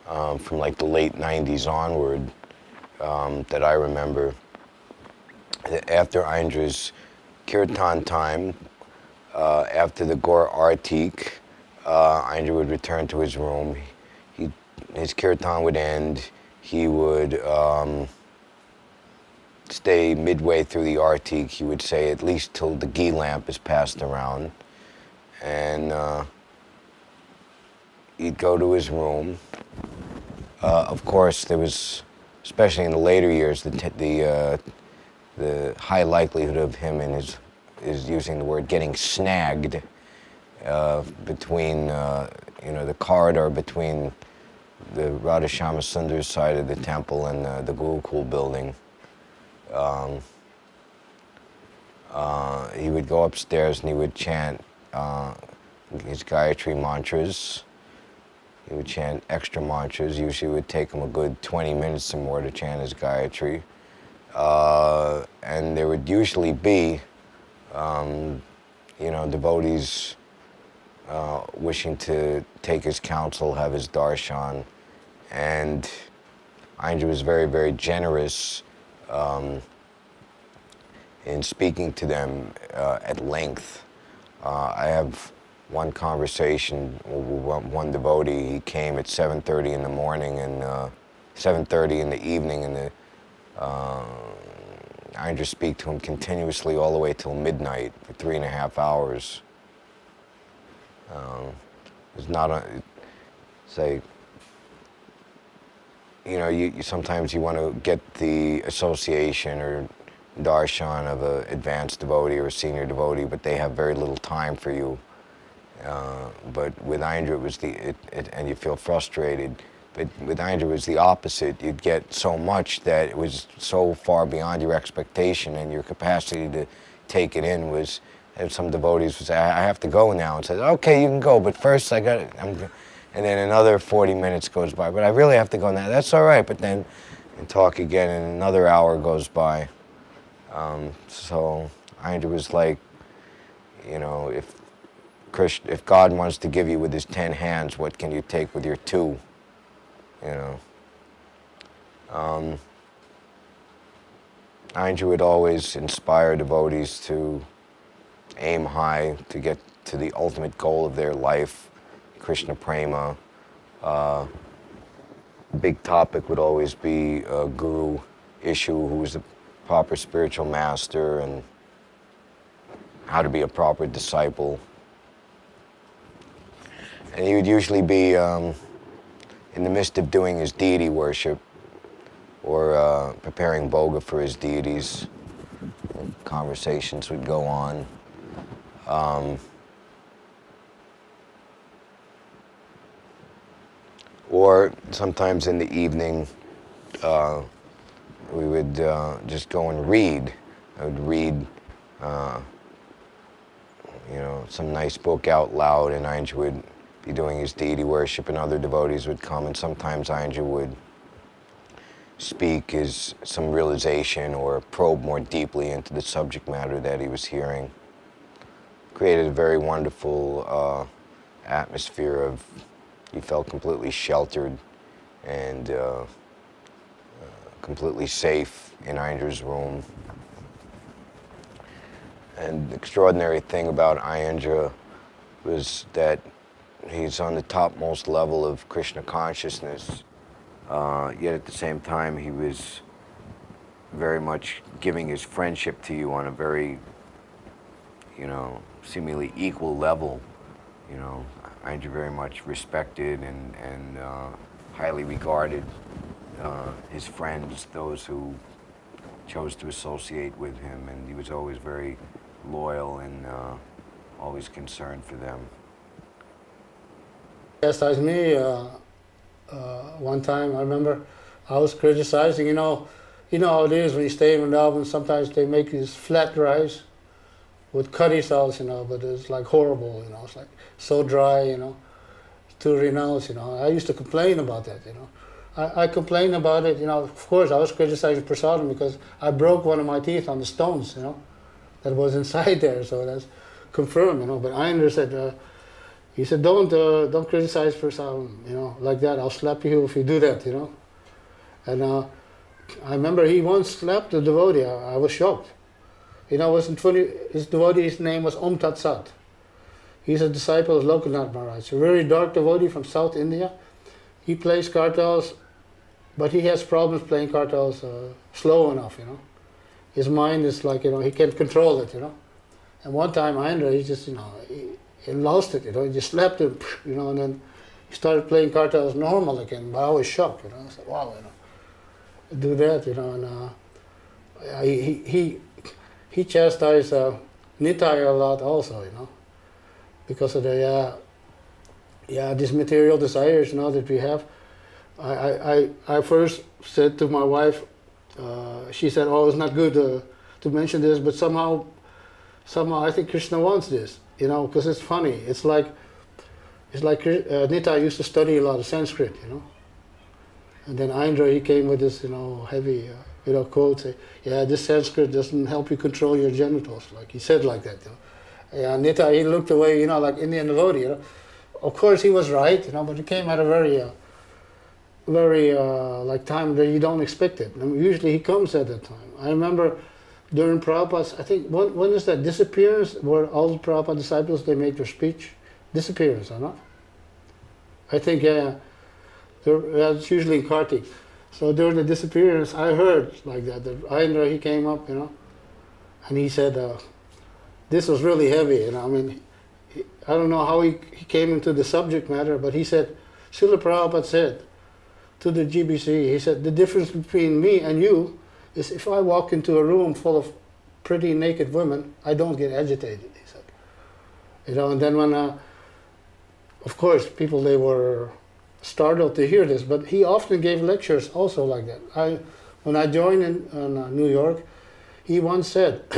from like the late 90s onward, that I remember. After Aindra's kirtan time, after the Gaur Artik, Aindra would return to his room. His kirtan would end. he would stay midway through the arti. He would say at least till the ghee lamp is passed around. And he'd go to his room. Of course, there was, especially in the later years, the high likelihood of him and is using the word getting snagged between the corridor between the Radha Shama Sundar's side of the temple and the Gurukul building. He would go upstairs and he would chant his Gayatri mantras. He would chant extra mantras. Usually it would take him a good 20 minutes or more to chant his Gayatri. And there would usually be, devotees wishing to take his counsel, have his darshan. And Aindra was very, very generous in speaking to them at length. I have one conversation with one devotee. He came at 7:30 in the morning and 7:30 in the evening, and Aindra speak to him continuously all the way till midnight for 3.5 hours. It's not a, say, you sometimes you want to get the association or darshan of an advanced devotee or a senior devotee, but they have very little time for you. But with Aindra, it was and you feel frustrated. But with Aindra, it was the opposite. You'd get so much that it was so far beyond your expectation, and your capacity to take it in was. And some devotees would say, "I have to go now," and says, "Okay, you can go, but first I got it." And then another 40 minutes goes by, but I really have to go now. That's all right, but then and talk again, and another hour goes by. So Aindra was like, if God wants to give you with his 10 hands, what can you take with your 2? Aindra would always inspire devotees to aim high, to get to the ultimate goal of their life, Krishna Prema. Big topic would always be a guru issue, who was the proper spiritual master and how to be a proper disciple. And he would usually be in the midst of doing his deity worship or preparing bhoga for his deities. Conversations would go on. Or sometimes in the evening, we would just go and read. I would read, some nice book out loud, and Aindra would be doing his deity worship, and other devotees would come, and sometimes Aindra would speak some realization or probe more deeply into the subject matter that he was hearing. Created a very wonderful atmosphere of, you felt completely sheltered and completely safe in Aindra's room. And the extraordinary thing about Aindra was that he's on the topmost level of Krishna consciousness, yet at the same time he was very much giving his friendship to you on a very, seemingly equal level. Aindra very much respected and highly regarded his friends, those who chose to associate with him, and he was always very loyal and always concerned for them. Chastised me one time. I remember I was criticizing. You know how it is when you stay in Vrindavan. Sometimes they make this flat rice with curry sauce, but it's like horrible. It's like so dry. To renounce. I used to complain about that. I complained about it. Of course, I was criticizing prasadam because I broke one of my teeth on the stones. That was inside there. So that's confirmed. But Aindra said. He said, don't criticize prasadam, like that. I'll slap you if you do that, And I remember he once slapped a devotee. I was shocked. Wasn't funny. His devotee's name was Om Tat Sat. He's a disciple of Lokanath Maharaj, a very dark devotee from South India. He plays kartals but he has problems playing kartals slow enough, you know. His mind is like, you know, he can't control it, you know. And one time Aindra, he just, you know, he lost it, you know, he just slapped him, you know, and then he started playing kartals normal again. But I was shocked, you know. I said, wow, you know, do that, you know. And he chastised Nitai a lot also, you know, because of the these material desires, you know, that we have. I first said to my wife, she said, "Oh, it's not good to mention this, but somehow I think Krishna wants this, you know, because it's funny. It's like Nitai used to study a lot of Sanskrit, you know, and then Aindra, he came with this, you know, heavy, you know, quote, say, yeah, this Sanskrit doesn't help you control your genitals, like he said like that, you know. Yeah, Nitai, he looked away, you know, like Indian devotee, you know. Of course, he was right, you know, but it came at a very like time that you don't expect it. I mean, usually he comes at that time. I remember during Prabhupada's, I think, when is that disappearance, where all the Prabhupada disciples, they make their speech? Disappearance, or not? I think, yeah, it's usually in Kartik. So during the disappearance, I heard like that Aindra, he came up, you know, and he said, this was really heavy, you know, I mean, I don't know how he came into the subject matter, but he said, Srila Prabhupada said to the GBC, he said, the difference between me and you is if I walk into a room full of pretty naked women, I don't get agitated, he said. You know, and then when, of course, people, they were startled to hear this, but he often gave lectures also like that. When I joined in New York, he once said,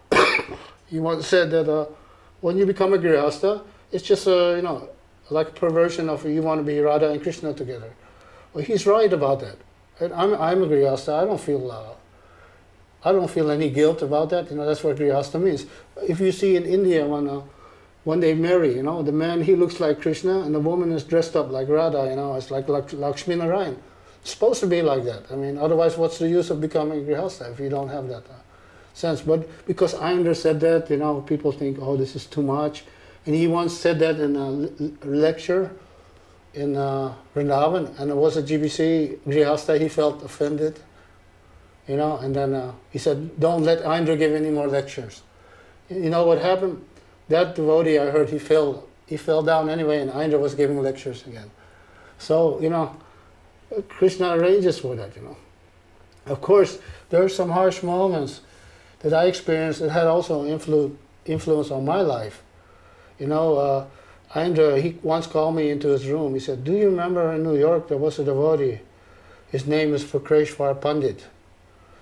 that when you become a grihastha, it's just you know, like a perversion of you want to be Radha and Krishna together. Well, he's right about that. And I'm a grihastha. I don't feel any guilt about that. You know, that's what grihastha means. If you see in India when they marry, you know, the man, he looks like Krishna and the woman is dressed up like Radha. You know, it's like Lakshmi Narayan. It's supposed to be like that. I mean, otherwise, what's the use of becoming grihastha if you don't have that sense? But because Aindra said that, you know, people think, oh, this is too much. And he once said that in a lecture in Vrindavan, and it was a GBC grihastha, he felt offended, you know, and then he said, don't let Aindra give any more lectures. You know what happened? That devotee, I heard, he fell down anyway, and Aindra was giving lectures again. So, you know, Krishna arranges for that, you know. Of course, there are some harsh moments that I experienced that had also influence on my life. You know, Aindra, he once called me into his room. He said, do you remember in New York there was a devotee? His name is Fakreshwar Pandit.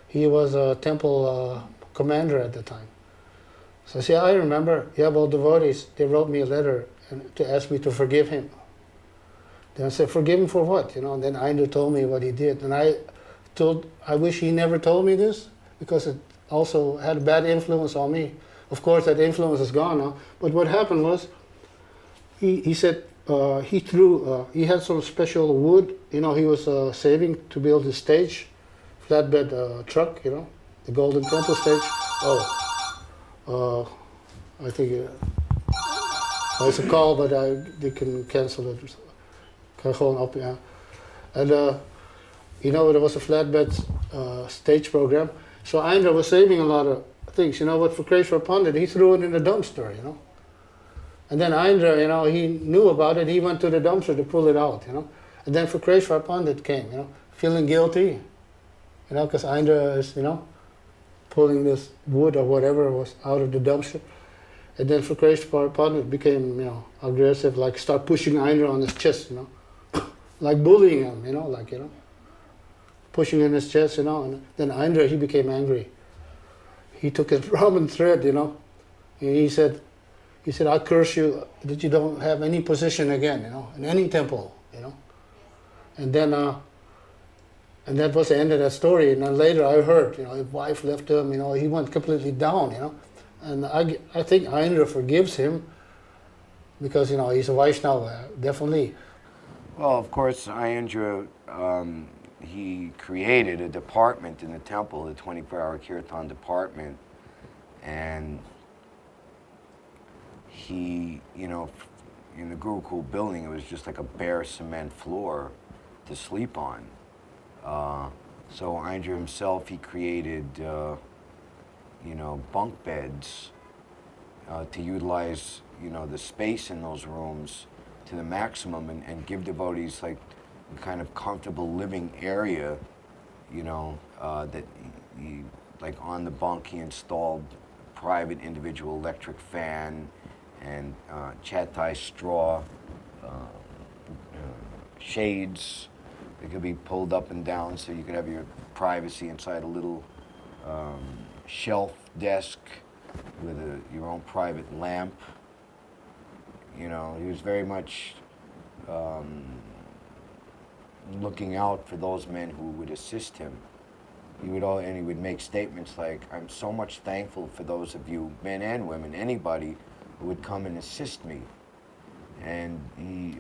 He was a temple commander at the time. So I said, I remember. Yeah, well, devotees, they wrote me a letter to ask me to forgive him. Then I said, forgive him for what? You know, and then Aindra told me what he did. And I wish he never told me this, because it also had a bad influence on me. Of course, that influence is gone now. But what happened was, he said he had some special wood, you know, he was saving to build his stage, flatbed truck, you know, the Golden Temple stage. I think it's a call, but they can cancel it. Kan gewoon op, yeah. And you know, there was a flatbed stage program. So Aindra was saving a lot of things. You know what, for Kreshwar Pandit, he threw it in the dumpster, you know. And then Aindra, you know, he knew about it. He went to the dumpster to pull it out, you know. And then for Kreshwar Pandit came, you know, feeling guilty, you know, because Aindra is, you know, pulling this wood or whatever was out of the dumpster. And then for Kreshwar Pandit became, you know, aggressive, like start pushing Aindra on his chest, you know, like bullying him, you know, like, you know, pushing in his chest, you know. And then Aindra, he became angry. He took his Brahmin thread, you know, and he said, I curse you that you don't have any position again, you know, in any temple, you know. And then, and that was the end of that story. And then later I heard, you know, his wife left him, you know, he went completely down, you know. And I think Aindra forgives him because, you know, he's a Vaishnava, definitely. Well, of course, Aindra, he created a department in the temple, the 24-hour kirtan department, and he, you know, in the Gurukul building, it was just like a bare cement floor to sleep on. So Aindra himself, he created, bunk beds to utilize, the space in those rooms to the maximum and give devotees like a kind of comfortable living area, that like on the bunk he installed private individual electric fan and chattai straw shades that could be pulled up and down so you could have your privacy inside a little shelf desk with your own private lamp. He was very much looking out for those men who would assist him. He would make statements like, "I'm so much thankful for those of you, men and women, anybody who would come and assist me." And he,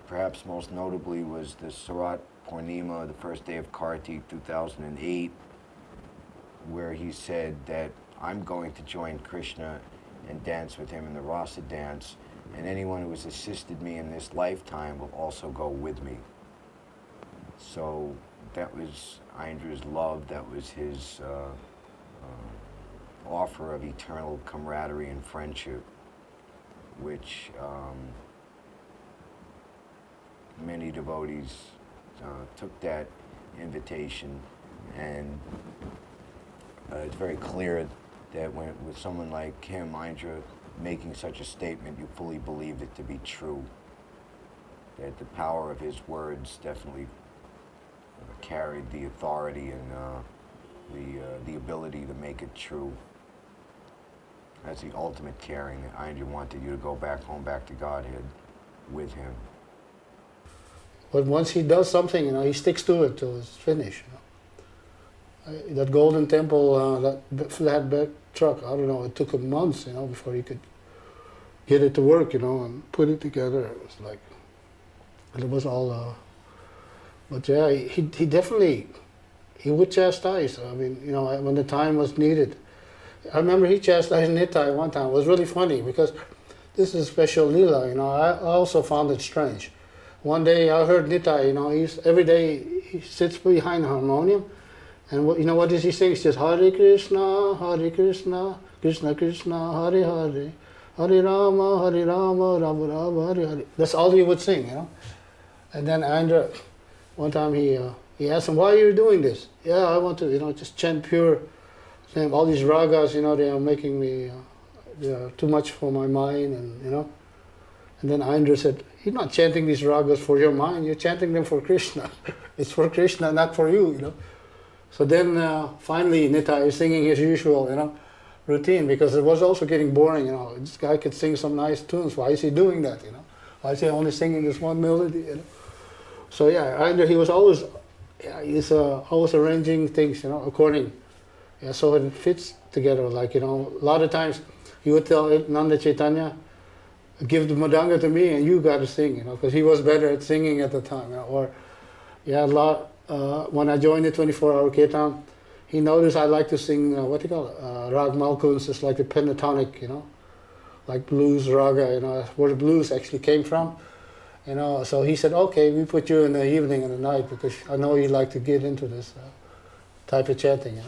perhaps most notably, was the Sarat Purnima, the first day of Kartik, 2008, where he said that I'm going to join Krishna and dance with him in the Rasa dance, and anyone who has assisted me in this lifetime will also go with me. So that was Aindra's love, that was his offer of eternal camaraderie and friendship, which many devotees took that invitation, and it's very clear that with someone like him, Aindra, making such a statement, you fully believed it to be true, that the power of his words definitely carried the authority and the ability to make it true. That's the ultimate caring, that Aindra wanted you to go back home, back to Godhead with him. But once he does something, he sticks to it till it's finished. That golden temple, that flatbed truck, I don't know, it took him months, before he could get it to work, and put it together. It was like, and it was all, but yeah, he definitely, he would chastise. I mean, when the time was needed. I remember he chastised Nitai one time. It was really funny because this is a special lila, I also found it strange. One day I heard Nitai, every day he sits behind the harmonium, and what does he sing? It's just Hare Krishna, Krishna Krishna, Hare Hare, Hare Rama, Rama Rama, Hare Hare. That's all he would sing, And then Aindra, one time he asked him, "Why are you doing this?" "Yeah, I want to, just chant pure, all these ragas, they are making me, they are too much for my mind, and And then Aindra said, "You're not chanting these ragas for your mind, you're chanting them for Krishna. It's for Krishna, not for you, So then finally Nitai is singing his usual, routine, because it was also getting boring, This guy could sing some nice tunes, why is he doing that, Why is he only singing this one melody, So yeah, Aindra, he was always, always arranging things, according, so it fits together, like, a lot of times he would tell Nanda Chaitanya, "Give the madanga to me and you got to sing," because he was better at singing at the time. Or, when I joined the 24-hour kirtan, he noticed I like to sing, Rag Malkuns, it's like the pentatonic, like blues raga, where the blues actually came from. So he said, "Okay, we put you in the evening and the night because I know you like to get into this type of chanting,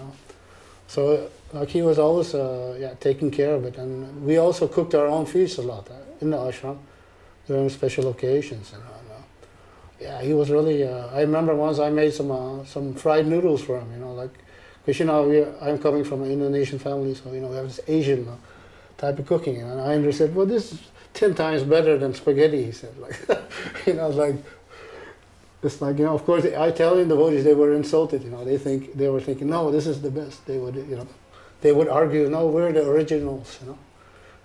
So like he was always taking care of it, and we also cooked our own feasts a lot in the ashram during special occasions. He was really. I remember once I made some fried noodles for him. Because I'm coming from an Indonesian family, so we have this Asian type of cooking. And Aindra said, "Well, this is 10 times better than spaghetti." He said, It's like, of course, the Italian devotees, they were insulted, they were thinking, "No, this is the best." They would, they would argue, "No, we're the originals,"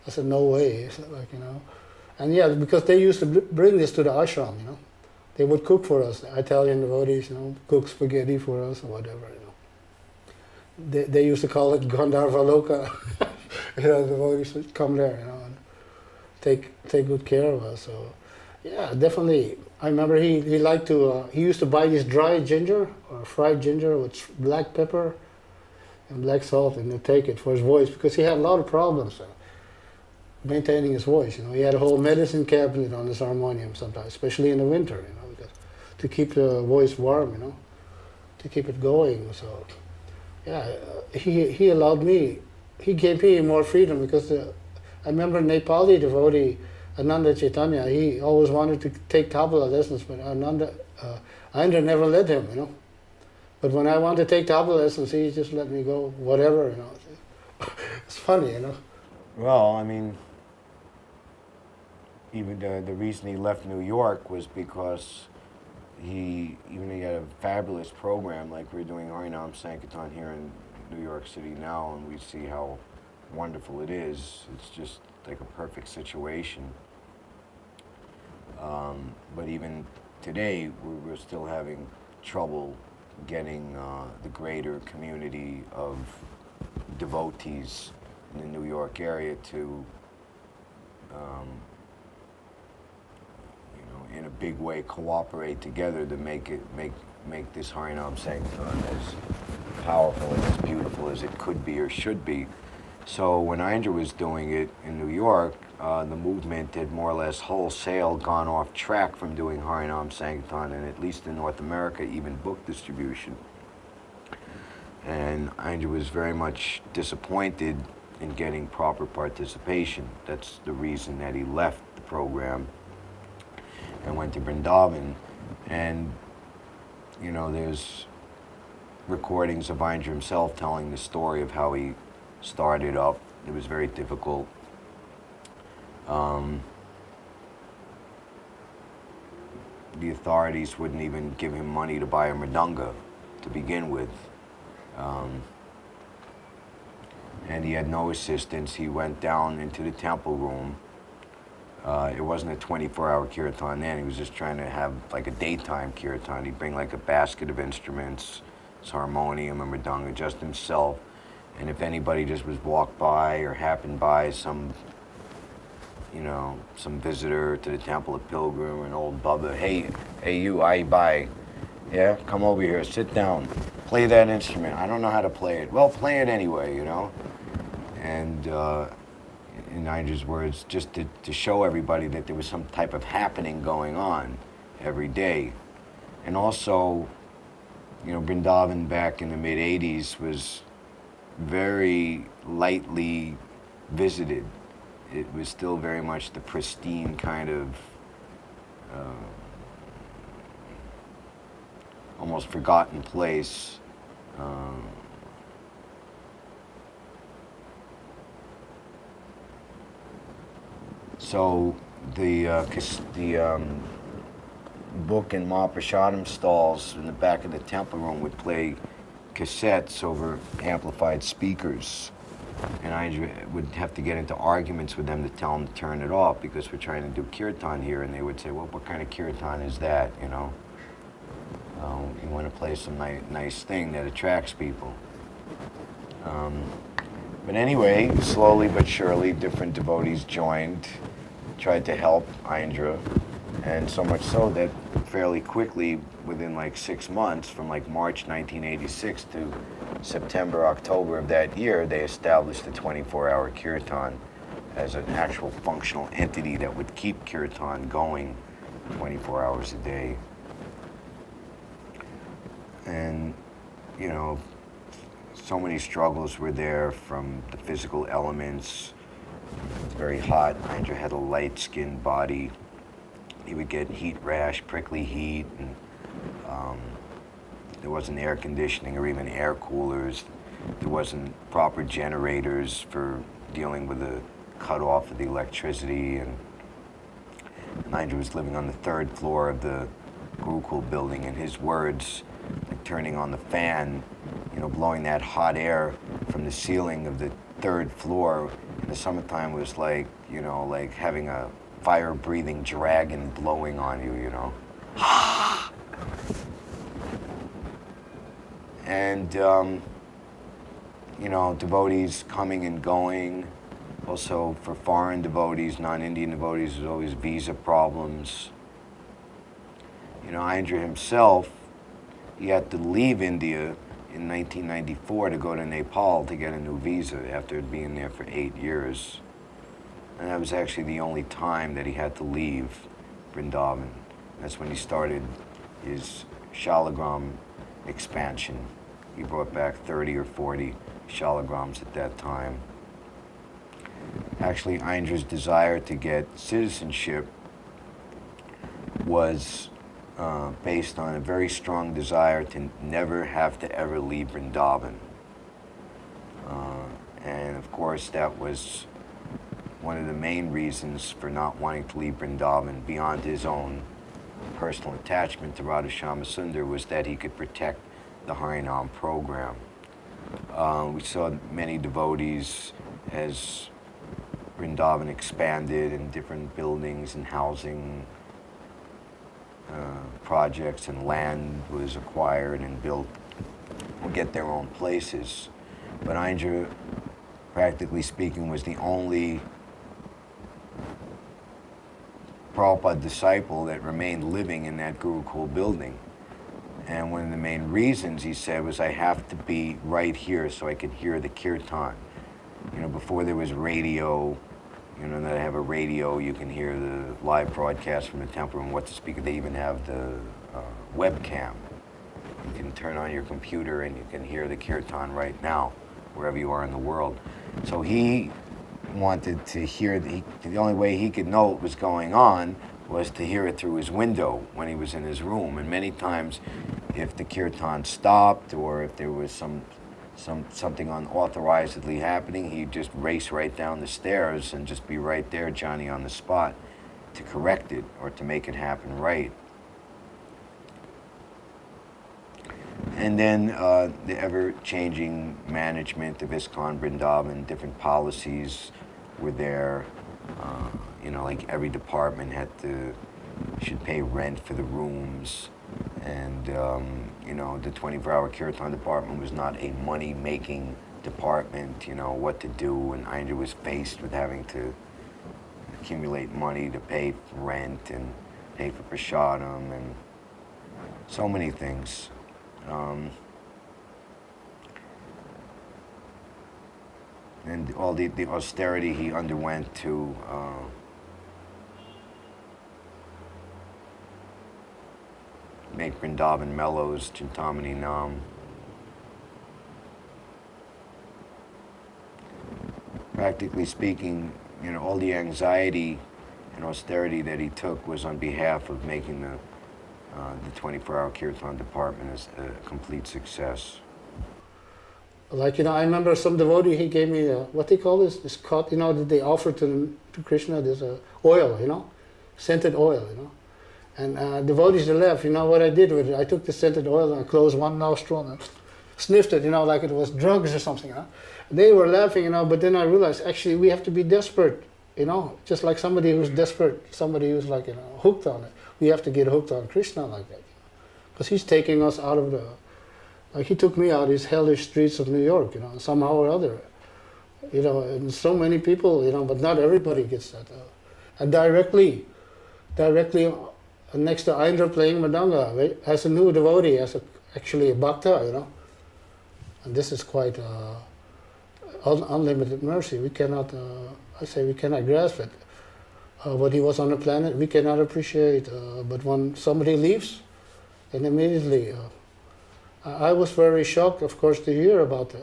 I said, "No way." I said, and because they used to bring this to the ashram, They would cook for us, the Italian devotees, cook spaghetti for us or whatever, They used to call it Gandharva Loka. The devotees would come there, and take good care of us. So, yeah, definitely. I remember he liked to, he used to buy this dry ginger or fried ginger with black pepper and black salt, and he'd take it for his voice because he had a lot of problems maintaining his voice. He had a whole medicine cabinet on his harmonium sometimes, especially in the winter, because to keep the voice warm. to keep it going. So, yeah, he allowed me, he gave me more freedom because I remember Nepali devotee Ananda Chaitanya, he always wanted to take tabla lessons, but Aindra never let him, you know. But when I wanted to take tabla lessons, he just let me go, whatever, you know. It's funny, you know. Well, I mean, even the reason he left New York was because he had a fabulous program, like we're doing Harinam Sankirtan here in New York City now, and we see how wonderful it is. It's just like a perfect situation. But even today, we're still having trouble getting the greater community of devotees in the New York area to, in a big way, cooperate together to make this Harinam Sankirtan as powerful and as beautiful as it could be or should be. So when Aindra was doing it in New York, the movement had more or less wholesale gone off track from doing Harinam Sankirtan, and at least in North America, even book distribution. And Aindra was very much disappointed in getting proper participation. That's the reason that he left the program and went to Vrindavan. And, there's recordings of Aindra himself telling the story of how he started up. It was very difficult. The authorities wouldn't even give him money to buy a mridanga to begin with. And he had no assistance. He went down into the temple room. It wasn't a 24-hour kirtan then. He was just trying to have like a daytime kirtan. He'd bring like a basket of instruments, his harmonium, a mridanga, just himself. And if anybody just was walked by or happened by, some visitor to the temple, a pilgrim, an old Baba, hey you, I buy, yeah, come over here, sit down, play that instrument. I don't know how to play it. Well, play it anyway, And in Aindra's words, just to show everybody that there was some type of happening going on every day. And also, Vrindavan back in the mid-'80s was very lightly visited. It was still very much the pristine kind of almost forgotten place. So the book and Mahaprashadam stalls in the back of the temple room would play cassettes over amplified speakers, and I would have to get into arguments with them to tell them to turn it off because we're trying to do kirtan here, and they would say, well, what kind of kirtan is that, you want to play some nice thing that attracts people. But anyway, slowly but surely, different devotees joined, tried to help Aindra, and so much so that fairly quickly, within like 6 months, from like March 1986 to September, October of that year, they established the 24-hour kirtan as an actual functional entity that would keep kirtan going 24 hours a day. And, so many struggles were there from the physical elements. It was very hot. Aindra had a light-skinned body. He would get heat rash, prickly heat, and there wasn't air conditioning or even air coolers. There wasn't proper generators for dealing with the cutoff of the electricity. And Aindra was living on the 3rd floor of the Gurukul building. In his words, like turning on the fan, blowing that hot air from the ceiling of the 3rd floor in the summertime was like, like having a fire-breathing dragon blowing on you, And, devotees coming and going. Also, for foreign devotees, non-Indian devotees, there's always visa problems. Aindra himself, he had to leave India in 1994 to go to Nepal to get a new visa after being there for 8 years. And that was actually the only time that he had to leave Vrindavan. That's when he started his Shalagram expansion. He brought back 30 or 40 shalagrams at that time. Actually, Aindra's desire to get citizenship was based on a very strong desire to never have to ever leave Vrindavan. And of course, that was one of the main reasons for not wanting to leave Vrindavan, beyond his own personal attachment to Radha Shyama was that he could protect the Harinam program. We saw many devotees as Vrindavan expanded and different buildings and housing projects and land was acquired and built will get their own places. But Aindra, practically speaking, was the only Prabhupada disciple that remained living in that Gurukul building. And one of the main reasons, he said, was I have to be right here so I could hear the kirtan. You know, before there was radio, you know, that I have a radio, you can hear the live broadcast from the temple and what to speak. They even have the webcam. You can turn on your computer and you can hear the kirtan right now, wherever you are in the world. So he wanted to hear, the only way he could know what was going on was to hear it through his window when he was in his room. And many times, if the kirtan stopped or if there was something unauthorizedly happening, he'd just race right down the stairs and just be right there, Johnny, on the spot, to correct it or to make it happen right. And then the ever-changing management of ISKCON Vrindavan, different policies were there. You know, like every department should pay rent for the rooms. And, you know, the 24-hour kirtan department was not a money-making department, you know, what to do. And Aindra was faced with having to accumulate money to pay for rent and pay for prasadam and so many things. And all the austerity he underwent to make Vrindavan mellows, Chintamani Nam. Practically speaking, you know, all the anxiety and austerity that he took was on behalf of making the 24-hour kirtan department a complete success. Like, you know, I remember some devotee, he gave me what they call this cut, you know, that they offer to Krishna, this oil, you know, scented oil, you know. And devotees left, you know what I did with it? I took the scented oil and I closed one nostril and sniffed it, you know, like it was drugs or something, you know. They were laughing, you know, but then I realized, actually, we have to be desperate, you know, just like somebody who's desperate, somebody who's like, you know, hooked on it. We have to get hooked on Krishna like that, because he's taking us out of the, like he took me out of these hellish streets of New York, you know, somehow or other, you know, and so many people, you know, but not everybody gets that. And directly next to Aindra playing Madanga, right, as a new devotee, actually a bhakta, you know, and this is quite unlimited mercy. We cannot, I say we cannot grasp it. What he was on the planet, we cannot appreciate. But when somebody leaves, and immediately, I was very shocked, of course, to hear about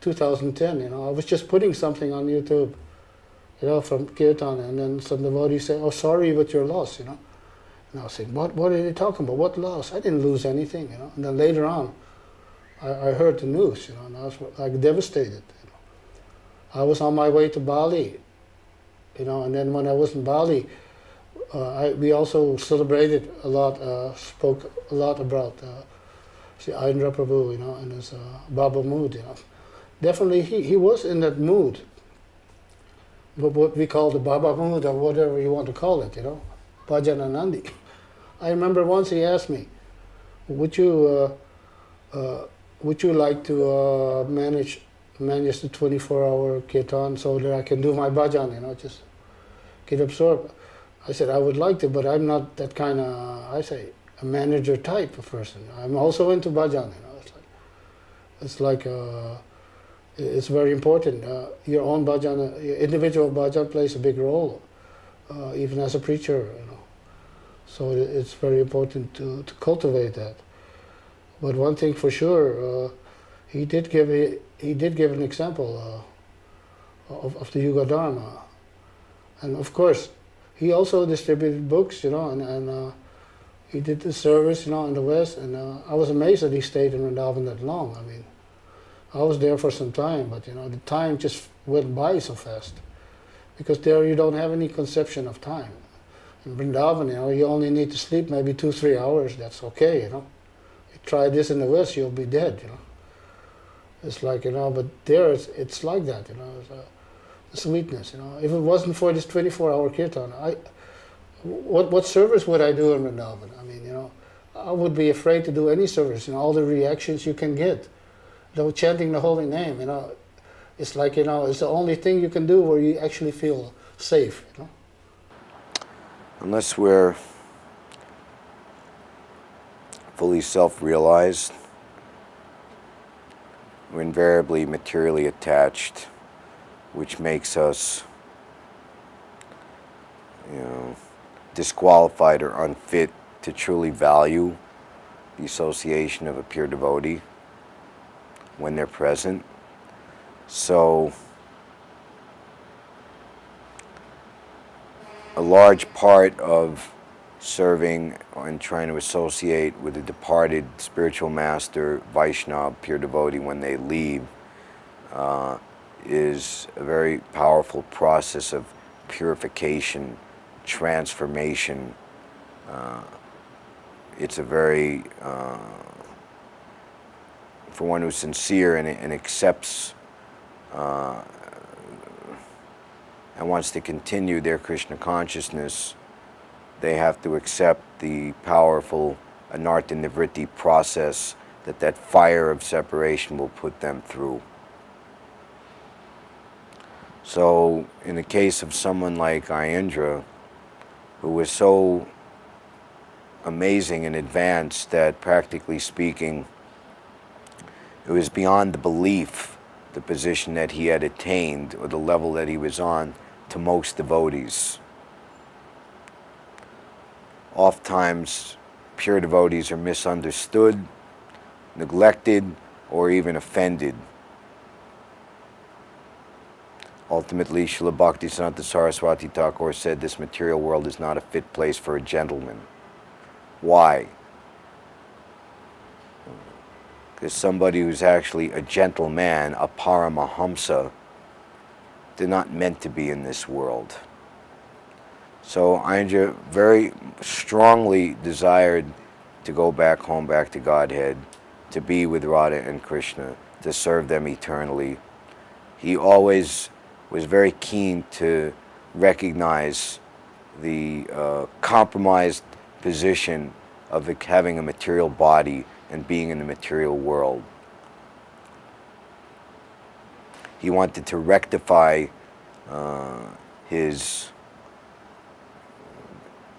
2010. You know, I was just putting something on YouTube, you know, from Kirtan, and then some devotee said, "Oh, sorry, but you're lost," you know. And I was saying, "What are they talking about? What loss? I didn't lose anything," you know. And then later on, I heard the news, you know, and I was like devastated. You know. I was on my way to Bali. You know, and then when I was in Bali, we also celebrated a lot, spoke a lot about Aindra Prabhu, you know, and his Baba mood, you know. Definitely he was in that mood, but what we call the Baba mood or whatever you want to call it, you know, Bhajananandi. I remember once he asked me, would you like to manage the 24-hour kirtan so that I can do my bhajan, you know, just get absorbed. I said, I would like to, but I'm not that kind of, I say, a manager type of person. I'm also into bhajan, you know. It's very important. Your own bhajan, your individual bhajan plays a big role, even as a preacher, you know. So it's very important to cultivate that. But one thing for sure, he did give an example of the Yuga Dharma, and of course, he also distributed books, and he did the service, in the West, and I was amazed that he stayed in Vrindavan that long. I mean, I was there for some time, but the time just went by so fast, because there you don't have any conception of time. In Vrindavan, you only need to sleep maybe 2-3 hours. That's okay, You try this in the West, you'll be dead. It's like but there it's like that. It's the sweetness. If it wasn't for this 24-hour kirtan, what service would I do in Vrindavan? I mean, I would be afraid to do any service. All the reactions you can get, chanting the holy name. It's like it's the only thing you can do where you actually feel safe. Unless we're fully self-realized, we're invariably materially attached, which makes us, disqualified or unfit to truly value the association of a pure devotee when they're present. So, a large part of serving and trying to associate with a departed spiritual master, Vaishnava, pure devotee when they leave, is a very powerful process of purification, transformation. It's a very, for one who's sincere and accepts and wants to continue their Krishna consciousness, they have to accept the powerful anartha nivritti process that fire of separation will put them through. So, in the case of someone like Aindra, who was so amazing and advanced that, practically speaking, it was beyond the belief, the position that he had attained or the level that he was on, to most devotees. Oftentimes, pure devotees are misunderstood, neglected, or even offended. Ultimately, Srila Bhaktisiddhanta Saraswati Thakur said this material world is not a fit place for a gentleman. Why? Because somebody who's actually a gentleman, a paramahamsa, they're not meant to be in this world. So Aindra very strongly desired to go back home, back to Godhead, to be with Radha and Krishna, to serve them eternally. He always was very keen to recognize the compromised position of having a material body and being in the material world. He wanted to rectify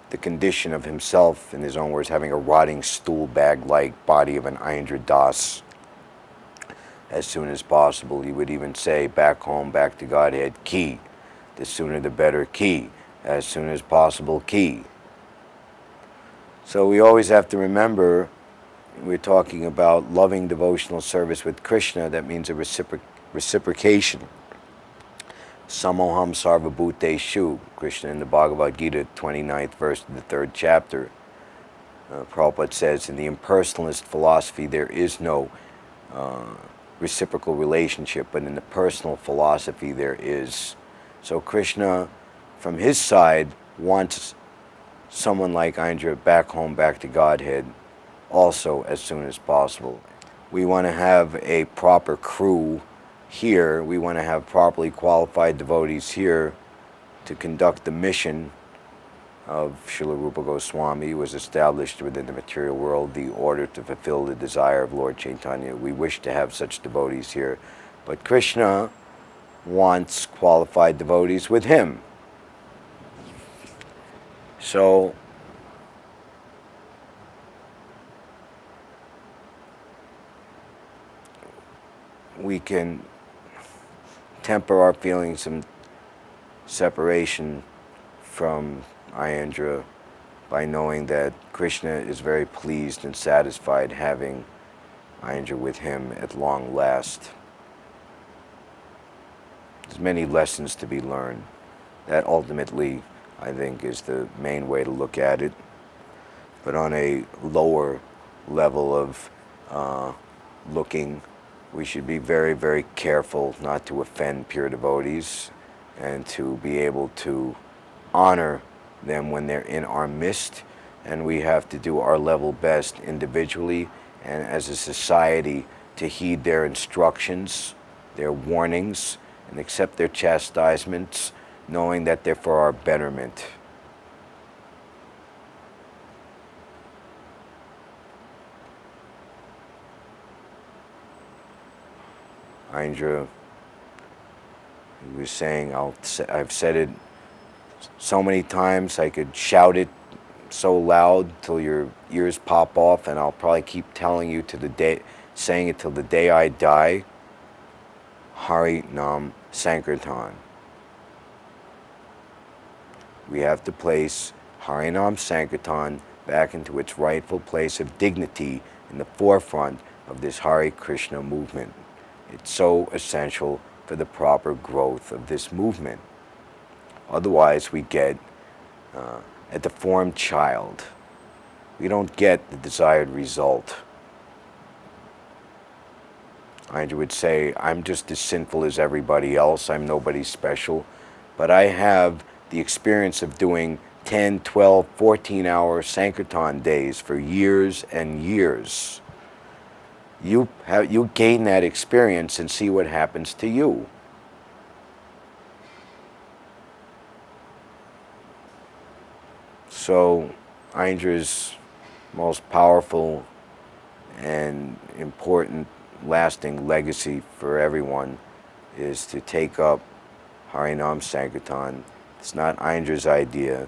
the condition of himself, in his own words, having a rotting stool bag-like body of an Aindra Das as soon as possible. He would even say, back home, back to Godhead, ki. The sooner the better, ki. As soon as possible, ki. So we always have to remember, we're talking about loving devotional service with Krishna. That means a reciprocation. Samoham sarvabhuteshu, Krishna in the Bhagavad Gita, 29th verse of the 3rd chapter. Prabhupada says, in the impersonalist philosophy there is no reciprocal relationship, but in the personal philosophy there is. So Krishna, from his side, wants someone like Aindra back home, back to Godhead, also as soon as possible. We want to have a proper crew here. We want to have properly qualified devotees here to conduct the mission of Srila Rupa Goswami. Was established within the material world, the order to fulfill the desire of Lord Chaitanya. We wish to have such devotees here, but Krishna wants qualified devotees with him. So we can temper our feelings of separation from Aindra by knowing that Krishna is very pleased and satisfied having Aindra with him at long last. There's many lessons to be learned. That ultimately, I think, is the main way to look at it. But on a lower level of looking, we should be very, very careful not to offend pure devotees and to be able to honor them when they're in our midst. And we have to do our level best individually and as a society to heed their instructions, their warnings, and accept their chastisements, knowing that they're for our betterment. Aindra, he was saying, I've said it so many times, I could shout it so loud till your ears pop off, and I'll probably keep telling you to the day, saying it till the day I die. Hari Nam Sankirtan. We have to place Hari Nam Sankirtan back into its rightful place of dignity in the forefront of this Hare Krishna movement. It's so essential for the proper growth of this movement. Otherwise, we get a deformed child. We don't get the desired result. Aindra would say, I'm just as sinful as everybody else. I'm nobody special. But I have the experience of doing 10, 12, 14-hour Sankirtan days for years and years. You gain that experience and see what happens to you. So Aindra's most powerful and important lasting legacy for everyone is to take up Harinam Sankirtan. It's not Aindra's idea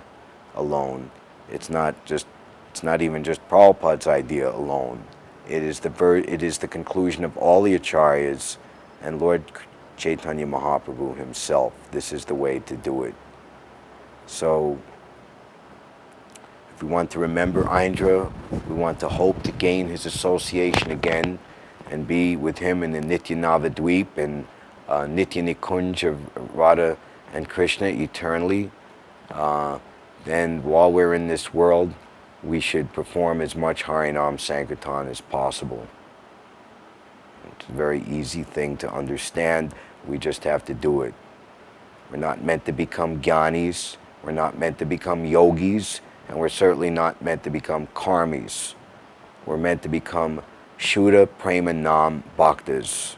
alone. It's not even just Prabhupada's idea alone. It is the conclusion of all the acharyas and Lord Chaitanya Mahaprabhu himself. This is the way to do it. So if we want to remember Aindra, we want to hope to gain his association again and be with him in the Nitya Navadweep and Nitya Nikunj of Radha and Krishna eternally, then while we're in this world, we should perform as much Harinam Sankirtan as possible. It's a very easy thing to understand. We just have to do it. We're not meant to become jnanis, we're not meant to become yogis, and we're certainly not meant to become karmis. We're meant to become Shuddha Prema Nam Bhaktas.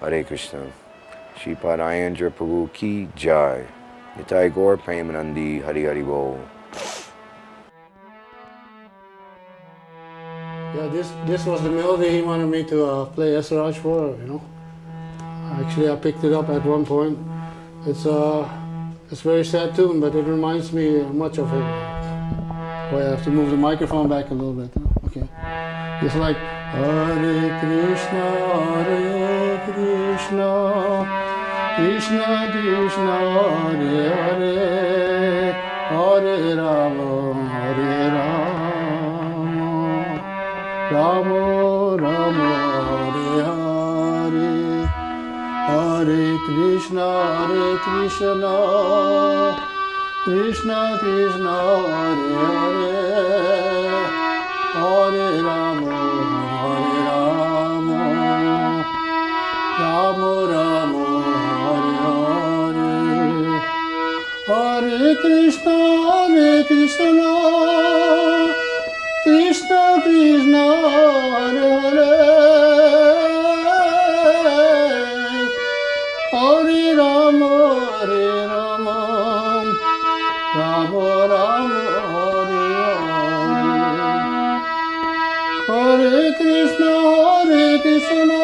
Hare Krishna. Sripad Aindra Prabhu Ki Jai. Nitai Gaur Premanandi Hari Hari Bol. Yeah, this was the melody he wanted me to play Esraj for, you know. Actually, I picked it up at one point. It's a very sad tune, but it reminds me much of him. Oh, I have to move the microphone back a little bit. Okay. It's like Hare Krishna, Hare Krishna, Krishna Krishna, Hare Hare, Hare Rama, Hare Rama, Rama Rama, Hare Hare, Hare Krishna, Hare Krishna, Krishna Krishna, Hare Hare, Hare Rama, Hare Rama, Rama Rama, Hare Hare, Hare Krishna, Hare Krishna, Krishna Krishna, Hare Hare, Hare Rama, Hare Rama, Rama Rama, Hare Hare, Hare Krishna, Hare Krishna,